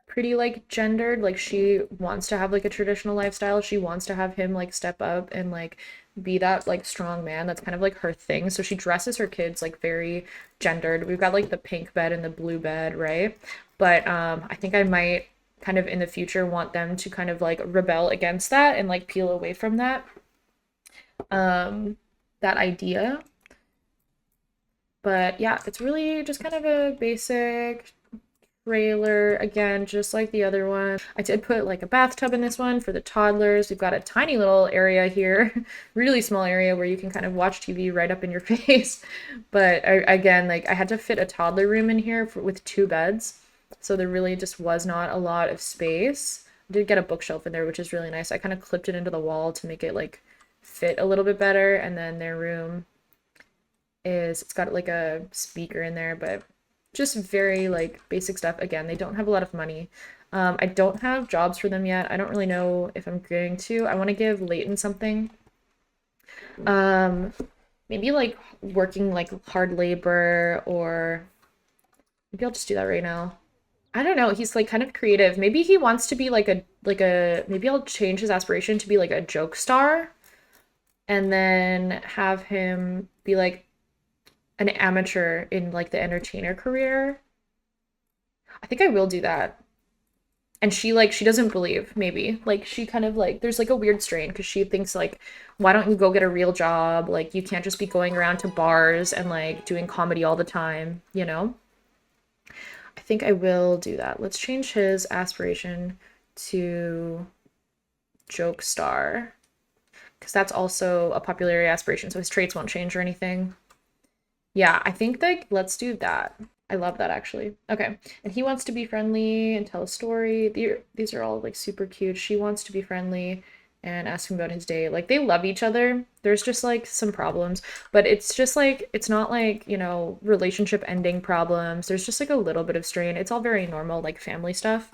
pretty like gendered. Like she wants to have like a traditional lifestyle. She wants to have him like step up and like be that like strong man. That's kind of like her thing. So she dresses her kids like very gendered. We've got like the pink bed and the blue bed, right? But I think I might kind of in the future want them to kind of like rebel against that and like peel away from that. that idea. But yeah, it's really just kind of a basic trailer. Again, just like the other one. I did put like a bathtub in this one for the toddlers. We've got a tiny little area here, really small area where you can kind of watch TV right up in your face. But again, like I had to fit a toddler room in here with two beds. So there really just was not a lot of space. I did get a bookshelf in there, which is really nice. I kind of clipped it into the wall to make it like fit a little bit better. And then their room it's got like a speaker in there, but just very like basic stuff. Again, they don't have a lot of money. I don't have jobs for them yet. I don't really know if I'm going to. I want to give Leighton something. Um, Maybe like working like hard labor, or maybe I'll just do that right now. I don't know. He's like kind of creative. Maybe he wants to be maybe I'll change his aspiration to be like a joke star and then have him be like an amateur in like the entertainer career. I think I will do that. And she doesn't believe, maybe. Like she kind of like there's like a weird strain because she thinks like why don't you go get a real job? Like you can't just be going around to bars and like doing comedy all the time, you know? I think I will do that. Let's change his aspiration to joke star because that's also a popularity aspiration, so his traits won't change or anything. Yeah, I think like let's do that. I love that actually. Okay. And he wants to be friendly and tell a story. These are all like super cute. She wants to be friendly and ask him about his day. Like they love each other. There's just like some problems, but it's just like it's not like, relationship ending problems. There's just like a little bit of strain. It's all very normal like family stuff.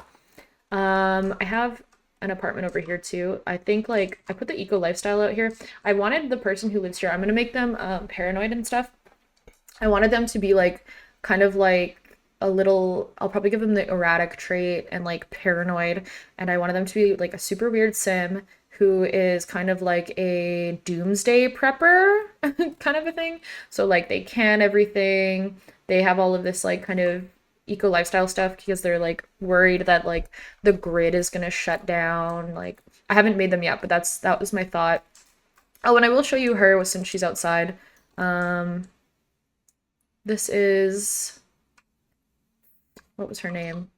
I have an apartment over here too. I think like I put the eco lifestyle out here. I wanted the person who lives here, I'm gonna make them paranoid and stuff. I wanted them to be like kind of like a little, I'll probably give them the erratic trait and like paranoid. And I wanted them to be like a super weird sim who is kind of like a doomsday prepper kind of a thing. So like they can everything. They have all of this like kind of eco lifestyle stuff because they're like worried that like the grid is gonna shut down. Like I haven't made them yet, but that was my thought. Oh, and I will show you her since she's outside. Um, this is, what was her name?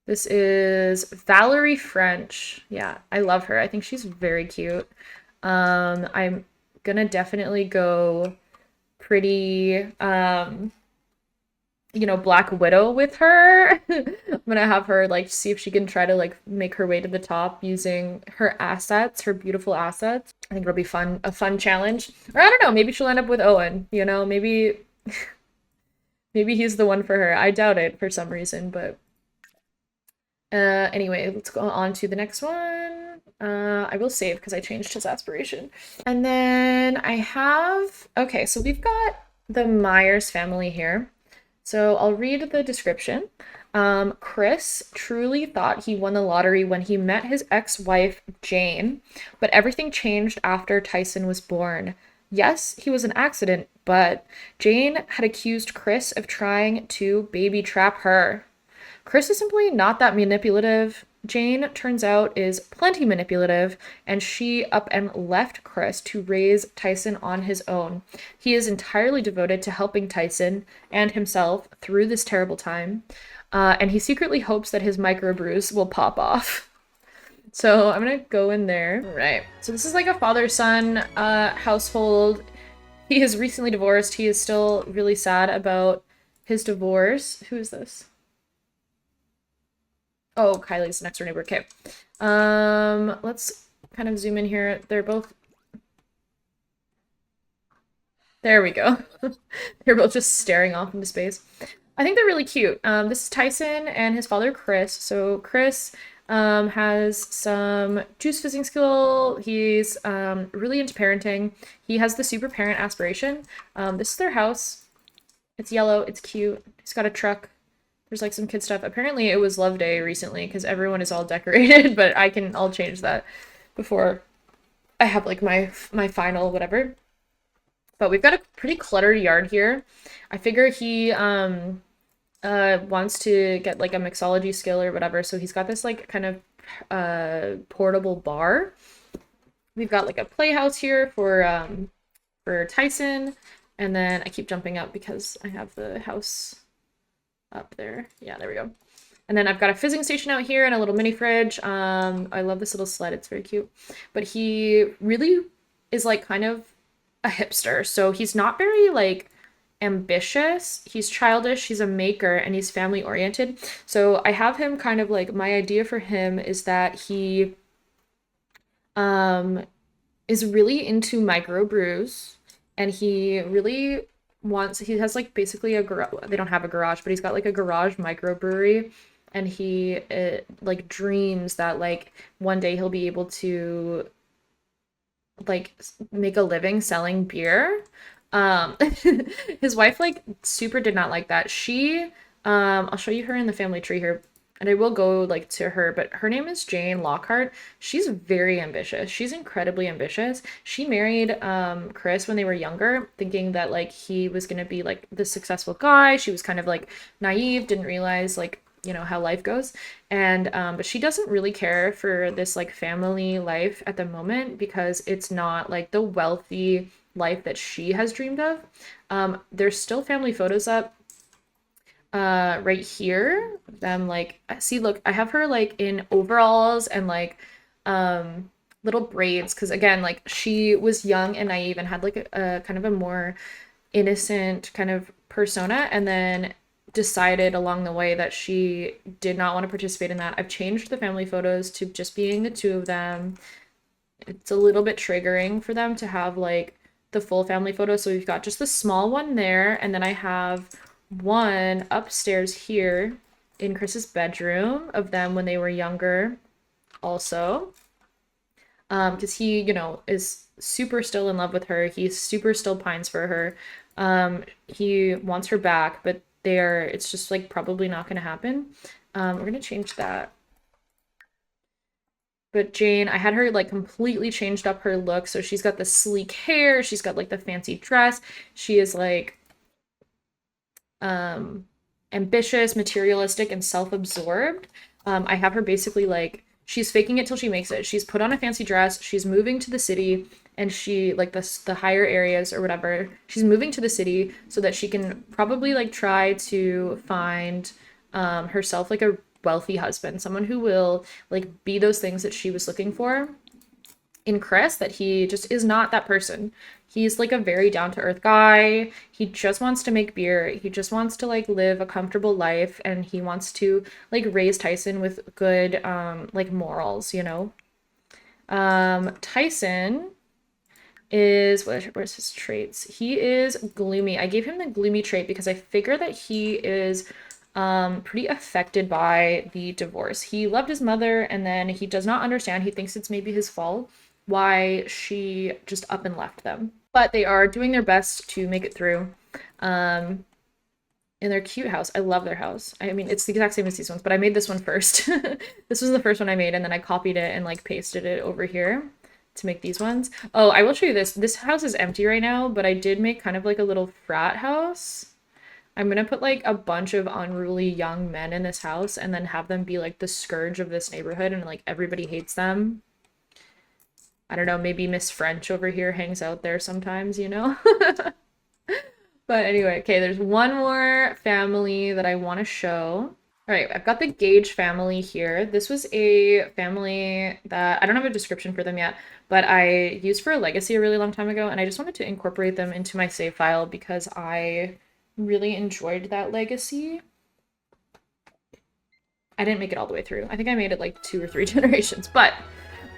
This is Valerie French. Yeah, I love her. I think she's very cute. I'm gonna definitely go pretty, Black Widow with her. I'm gonna have her like see if she can try to like make her way to the top using her assets, her beautiful assets. I think it'll be fun, a fun challenge. Or I don't know, maybe she'll end up with Owen, maybe he's the one for her. I doubt it for some reason, but anyway, let's go on to the next one. I will save because I changed his aspiration. And then I have, okay, so we've got the Myers family here. So I'll read the description. Chris truly thought he won the lottery when he met his ex-wife, Jane, but everything changed after Tyson was born. Yes, he was an accident, but Jane had accused Chris of trying to baby trap her. Chris is simply not that manipulative. Jane, turns out, is plenty manipulative, and she up and left Chris to raise Tyson on his own. He is entirely devoted to helping Tyson and himself through this terrible time, and he secretly hopes that his microbrews will pop off. So I'm gonna go in there. Right. So this is like a father-son household. He is recently divorced. He is still really sad about his divorce. Who is this? Oh, Kylie's next door neighbor. Okay. Let's kind of zoom in here. They're both. There we go. They're both just staring off into space. I think they're really cute. This is Tyson and his father, Chris. So Chris has some juice fizzing skill. He's really into parenting. He has the super parent aspiration. This is their house. It's yellow. It's cute. He's got a truck. There's like some kid stuff. Apparently it was Love Day recently because everyone is all decorated, but I'll change that before I have like my final whatever. But we've got a pretty cluttered yard here. I figure he wants to get like a mixology skill or whatever, so he's got this like kind of portable bar We've got like a playhouse here for Tyson, and then I keep jumping up because I have the house up there. Yeah, there we go. And then I've got a fizzing station out here and a little mini fridge. I love this little sled. It's very cute. But he really is like kind of a hipster. So he's not very like ambitious. He's childish, he's a maker, and he's family oriented. So I have him kind of like my idea for him is that he um is really into microbrews, and he really wants he has like basically a garage. They don't have a garage, but he's got like a garage microbrewery, and he like dreams that like one day he'll be able to like make a living selling beer. Um his wife like super did not like that. I'll show you her in the family tree here. And I will go like to her, but her name is Jane Lockhart. She's very ambitious. She's incredibly ambitious. She married Chris when they were younger, thinking that like he was gonna be like the successful guy. She was kind of like naive, didn't realize like how life goes. And but she doesn't really care for this like family life at the moment because it's not like the wealthy life that she has dreamed of. There's still family photos up right here. Them like see, look, I have her like in overalls and like little braids because again like she was young and naive and had like a kind of a more innocent kind of persona, and then decided along the way that she did not want to participate in that. I've changed the family photos to just being the two of them. It's a little bit triggering for them to have like the full family photo. So we've got just the small one there, and then I have one upstairs here in Chris's bedroom of them when they were younger also. Because he, is super still in love with her. He super still pines for her. He wants her back, but it's just like probably not gonna happen. We're gonna change that. But Jane, I had her like completely changed up her look. So she's got the sleek hair, she's got like the fancy dress. She is like ambitious, materialistic, and self-absorbed. I have her basically like she's faking it till she makes it. She's put on a fancy dress, she's moving to the city, and she like the higher areas or whatever. She's moving to the city so that she can probably like try to find herself like a wealthy husband, someone who will like be those things that she was looking for in Chris, that he just is not that person. He's like a very down-to-earth guy. He just wants to make beer. He just wants to like live a comfortable life, and he wants to like raise Tyson with good like morals, Tyson is where's his traits? He is gloomy. I gave him the gloomy trait because I figure that he is pretty affected by the divorce. He loved his mother, and then he does not understand. He thinks it's maybe his fault why she just up and left them. But they are doing their best to make it through. In their cute house. I love their house. I mean, it's the exact same as these ones, but I made this one first. This was the first one I made, and then I copied it and like pasted it over here to make these ones. Oh, I will show you this. This house is empty right now, but I did make kind of like a little frat house. I'm gonna put like a bunch of unruly young men in this house and then have them be like the scourge of this neighborhood, and like everybody hates them. I don't know, maybe Miss French over here hangs out there sometimes, But anyway, okay, there's one more family that I want to show. All right, I've got the Gage family here. This was a family that I don't have a description for them yet, but I used for a legacy a really long time ago, and I just wanted to incorporate them into my save file because I really enjoyed that legacy. I didn't make it all the way through. I think I made it like 2 or 3 generations, but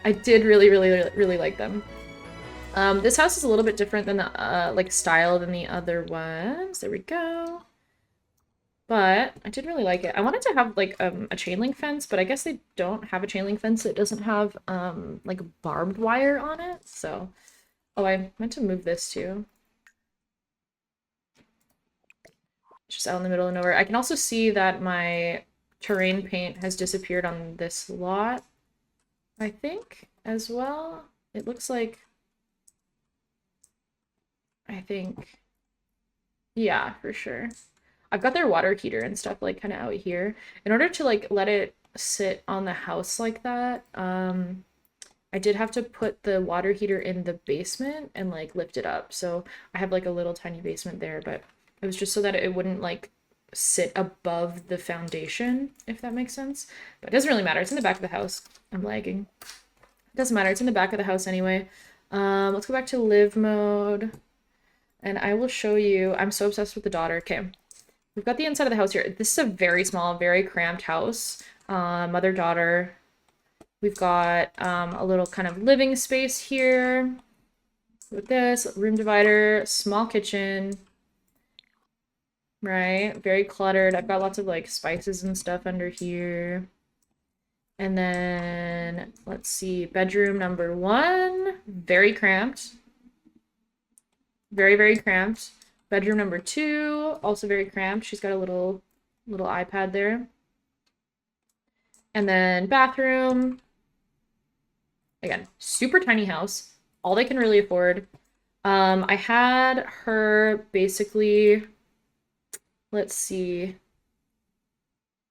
I did really, really, really like them. This house is a little bit different than the like style than the other ones. There we go. But I did really like it. I wanted to have like a chain link fence, but I guess they don't have a chain link fence that doesn't have like barbed wire on it. So, oh, I meant to move this too. It's just out in the middle of nowhere. I can also see that my terrain paint has disappeared on this lot, I think, as well. It looks like, I think, yeah, for sure. I've got their water heater and stuff like kind of out here. In order to like let it sit on the house like that, I did have to put the water heater in the basement and like lift it up. So I have like a little tiny basement there, but it was just so that it wouldn't like sit above the foundation, if that makes sense. But it doesn't really matter. It's in the back of the house. I'm lagging. It doesn't matter. It's in the back of the house anyway. Let's go back to live mode. And I will show you. I'm so obsessed with the daughter. Okay. We've got the inside of the house here. This is a very small, very cramped house. Mother-daughter. We've got a little kind of living space here with this room divider, small kitchen, right? Very cluttered. I've got lots of like spices and stuff under here. And then let's see, bedroom number 1, very cramped. Very, very cramped. Bedroom number 2, also very cramped. She's got a little iPad there. And then bathroom. Again, super tiny house. All they can really afford. I had her basically, let's see,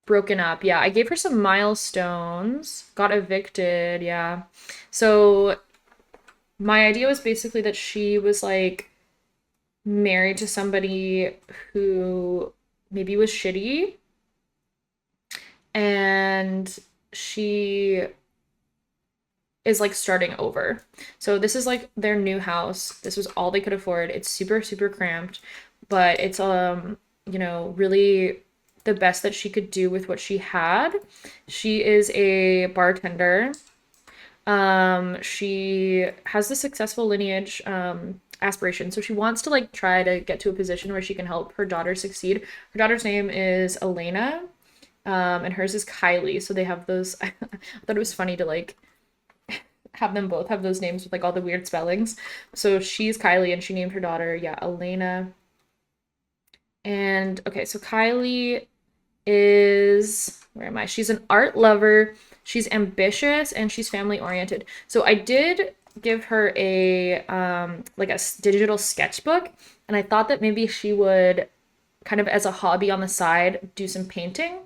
broken up. Yeah, I gave her some milestones. Got evicted, yeah. So my idea was basically that she was like married to somebody who maybe was shitty, and she is like starting over. So this is like their new house. This was all they could afford. It's super, super cramped, but it's you know, really the best that she could do with what she had. She is a bartender. She has the successful lineage aspiration. So she wants to like try to get to a position where she can help her daughter succeed. Her daughter's name is Elena, and hers is Kylie. So they have those. I thought it was funny to like have them both have those names with like all the weird spellings. So she's Kylie and she named her daughter, yeah, Elena. And okay, so Kylie is, where am I? She's an art lover, she's ambitious, and she's family oriented. So I did give her a like a digital sketchbook, and I thought that maybe she would kind of as a hobby on the side do some painting,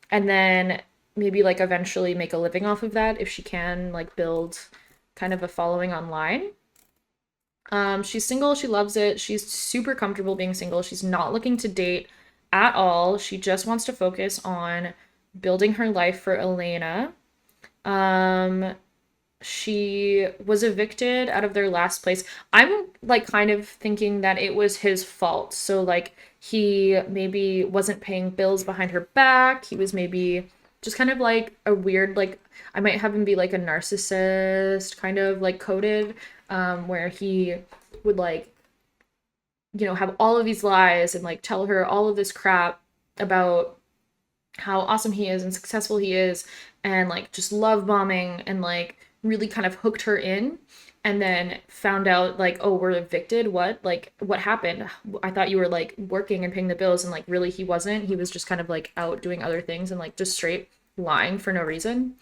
and then maybe like eventually make a living off of that if she can like build kind of a following online. She's single, she loves it. She's super comfortable being single. She's not looking to date at all. She just wants to focus on building her life for Elena. She was evicted out of their last place. I'm like kind of thinking that it was his fault. So like he maybe wasn't paying bills behind her back. He was maybe just kind of like a weird, like I might have him be like a narcissist kind of like coded, where he would like, you know, have all of these lies and like tell her all of this crap about how awesome he is and successful he is, and like just love bombing, and like really kind of hooked her in, and then found out like, oh, we're evicted. What? Like, what happened? I thought you were like working and paying the bills, and like really he wasn't. He was just kind of like out doing other things and like just straight lying for no reason.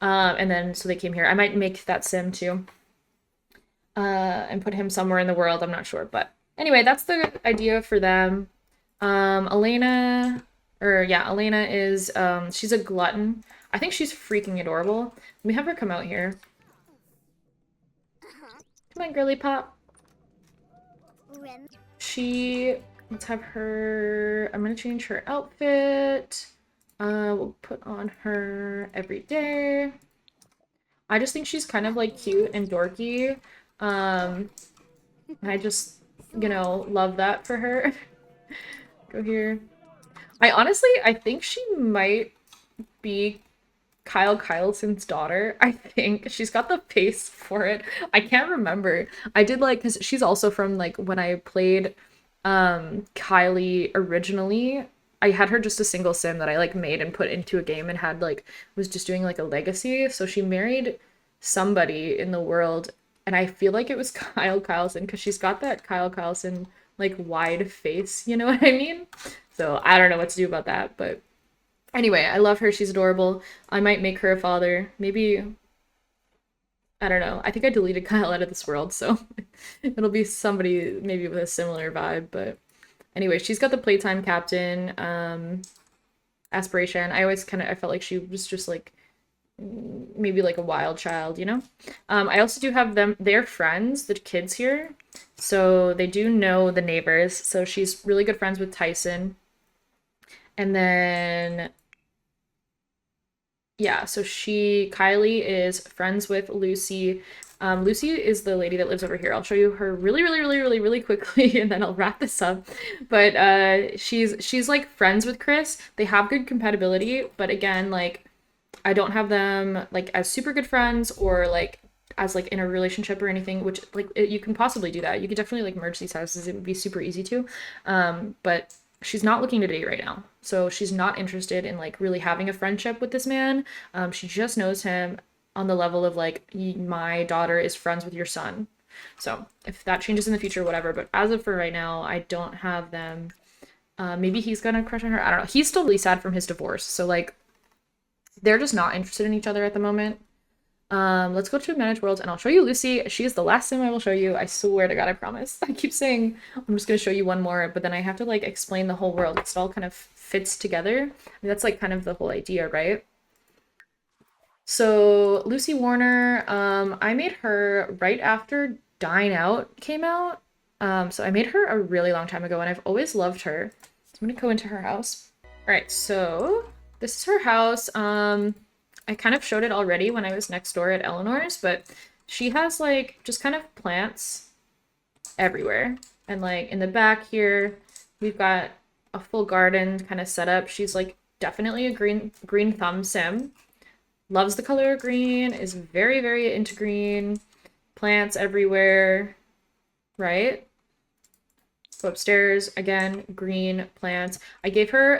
And then so they came here. I might make that sim too. And put him somewhere in the world. I'm not sure, but anyway, that's the idea for them. Elena, or yeah, Elena is she's a glutton. I think she's freaking adorable. Let me have her come out here. Come on, girly pop. Let's have her, I'm gonna change her outfit. We'll put on her every day. I just think she's kind of like cute and dorky. I just, you know, love that for her. Go here. I think she might be Kyle Kyleson's daughter. I think she's got the face for it. I can't remember. I did like, because she's also from like when I played Kylie originally. I had her just a single sim that I like made and put into a game and had like was just doing like a legacy. So she married somebody in the world, and I feel like it was Kyle Kyleson because she's got that Kyle Kyleson like wide face, you know what I mean? So I don't know what to do about that, but anyway, I love her. She's adorable. I might make her a father. Maybe, I don't know. I think I deleted Kyle out of this world, so it'll be somebody maybe with a similar vibe, but anyway, she's got the playtime captain aspiration. I always kind of, I felt like she was just like maybe like a wild child, you know? I also do have them, they're friends, the kids here. So they do know the neighbors. So she's really good friends with Tyson. And then, yeah, so Kylie is friends with Lucy. Lucy is the lady that lives over here. I'll show you her really, really, really, really, really quickly, and then I'll wrap this up. But she's like friends with Chris. They have good compatibility, but again, like I don't have them like as super good friends or like as like in a relationship or anything, which like you can possibly do that. You could definitely like merge these houses. It would be super easy to. But she's not looking to date right now. So she's not interested in like really having a friendship with this man. She just knows him on the level of like my daughter is friends with your son. So if that changes in the future, whatever. But as of for right now, I don't have them. Maybe he's gonna crush on her. I don't know. He's still really sad from his divorce. So like they're just not interested in each other at the moment. Let's go to Managed Worlds and I'll show you Lucy. She is the last sim I will show you. I swear to God, I promise. I keep saying I'm just gonna show you one more, but then I have to like explain the whole world because it all kind of fits together. I mean, that's like kind of the whole idea, right? So Lucy Warner, I made her right after Dine Out came out. So I made her a really long time ago and I've always loved her. So I'm gonna go into her house. All right, so this is her house. I kind of showed it already when I was next door at Eleanor's, but she has like just kind of plants everywhere. And like in the back here, we've got a full garden kind of set up. She's like definitely a green thumb sim. Loves the color green, is very, very into green. Plants everywhere, right? Go upstairs, again, green plants. I gave her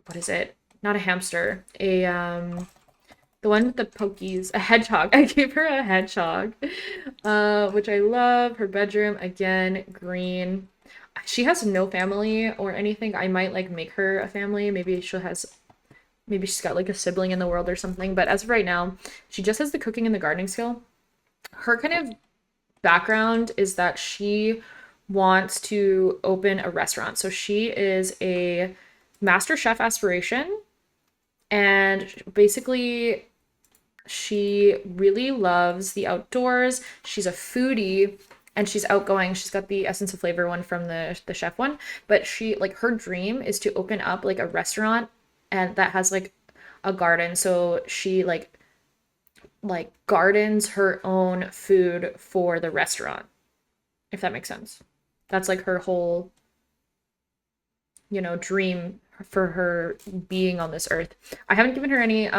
what is it? Not a hamster, the one with the pokies, a hedgehog. I gave her a hedgehog, which I love. Her bedroom, again, green. She has no family or anything. I might like make her a family. Maybe she's got like a sibling in the world or something. But as of right now, she just has the cooking and the gardening skill. Her kind of background is that she wants to open a restaurant. So she is a master chef aspiration. And basically, she really loves the outdoors. She's a foodie and she's outgoing. She's got the Essence of Flavor one from the chef one. But she like her dream is to open up like a restaurant and that has like a garden. So she like gardens her own food for the restaurant, if that makes sense. That's like her whole, dream for her being on this earth. I haven't given her any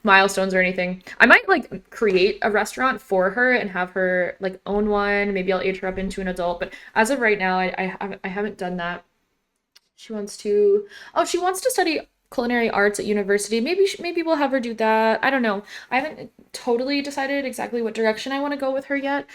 milestones or anything. I might like create a restaurant for her and have her like own one. Maybe I'll age her up into an adult, but as of right now, I haven't done that. She wants to study culinary arts at university. Maybe we'll have her do that. I don't know. I haven't totally decided exactly what direction I want to go with her yet.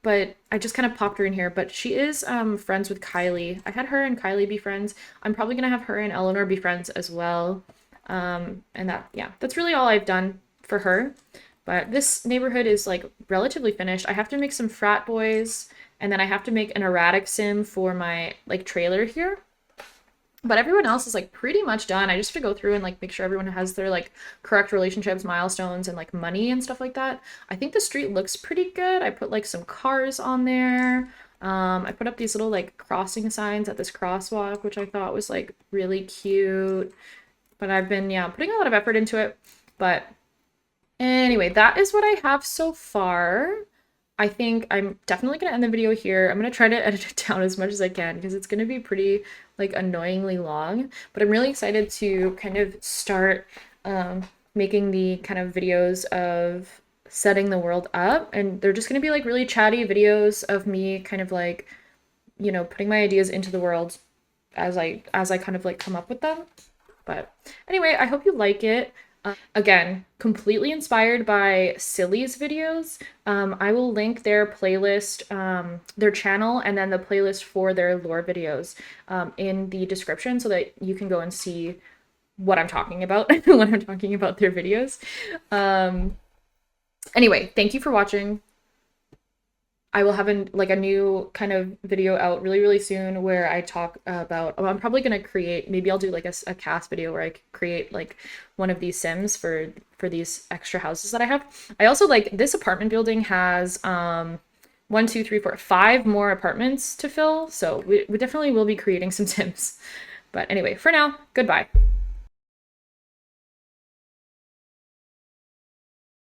But I just kind of popped her in here. But she is friends with Kylie. I had her and Kylie be friends. I'm probably gonna have her and Elanor be friends as well. And that's really all I've done for her. But this neighborhood is like relatively finished. I have to make some frat boys, and then I have to make an erratic sim for my like trailer here. But everyone else is like pretty much done. I just have to go through and like make sure everyone has their like correct relationships, milestones, and like money and stuff like that. I think the street looks pretty good. I put like some cars on there. I put up these little like crossing signs at this crosswalk, which I thought was like really cute. But I've been, putting a lot of effort into it. But anyway, that is what I have so far. I think I'm definitely going to end the video here. I'm going to try to edit it down as much as I can because it's going to be pretty like annoyingly long, but I'm really excited to kind of start making the kind of videos of setting the world up, and they're just going to be like really chatty videos of me kind of like, putting my ideas into the world as I kind of like come up with them. But anyway, I hope you like it. Again, completely inspired by Silly's videos. I will link their playlist, their channel, and then the playlist for their lore videos in the description so that you can go and see what I'm talking about when I'm talking about their videos. Anyway, thank you for watching. I will have a new kind of video out really, really soon where I talk about, oh, I'm probably going to create, maybe I'll do like a cast video where I create like one of these sims for these extra houses that I have. I also like this apartment building has one, two, three, four, five more apartments to fill. So we definitely will be creating some sims. But anyway, for now, goodbye.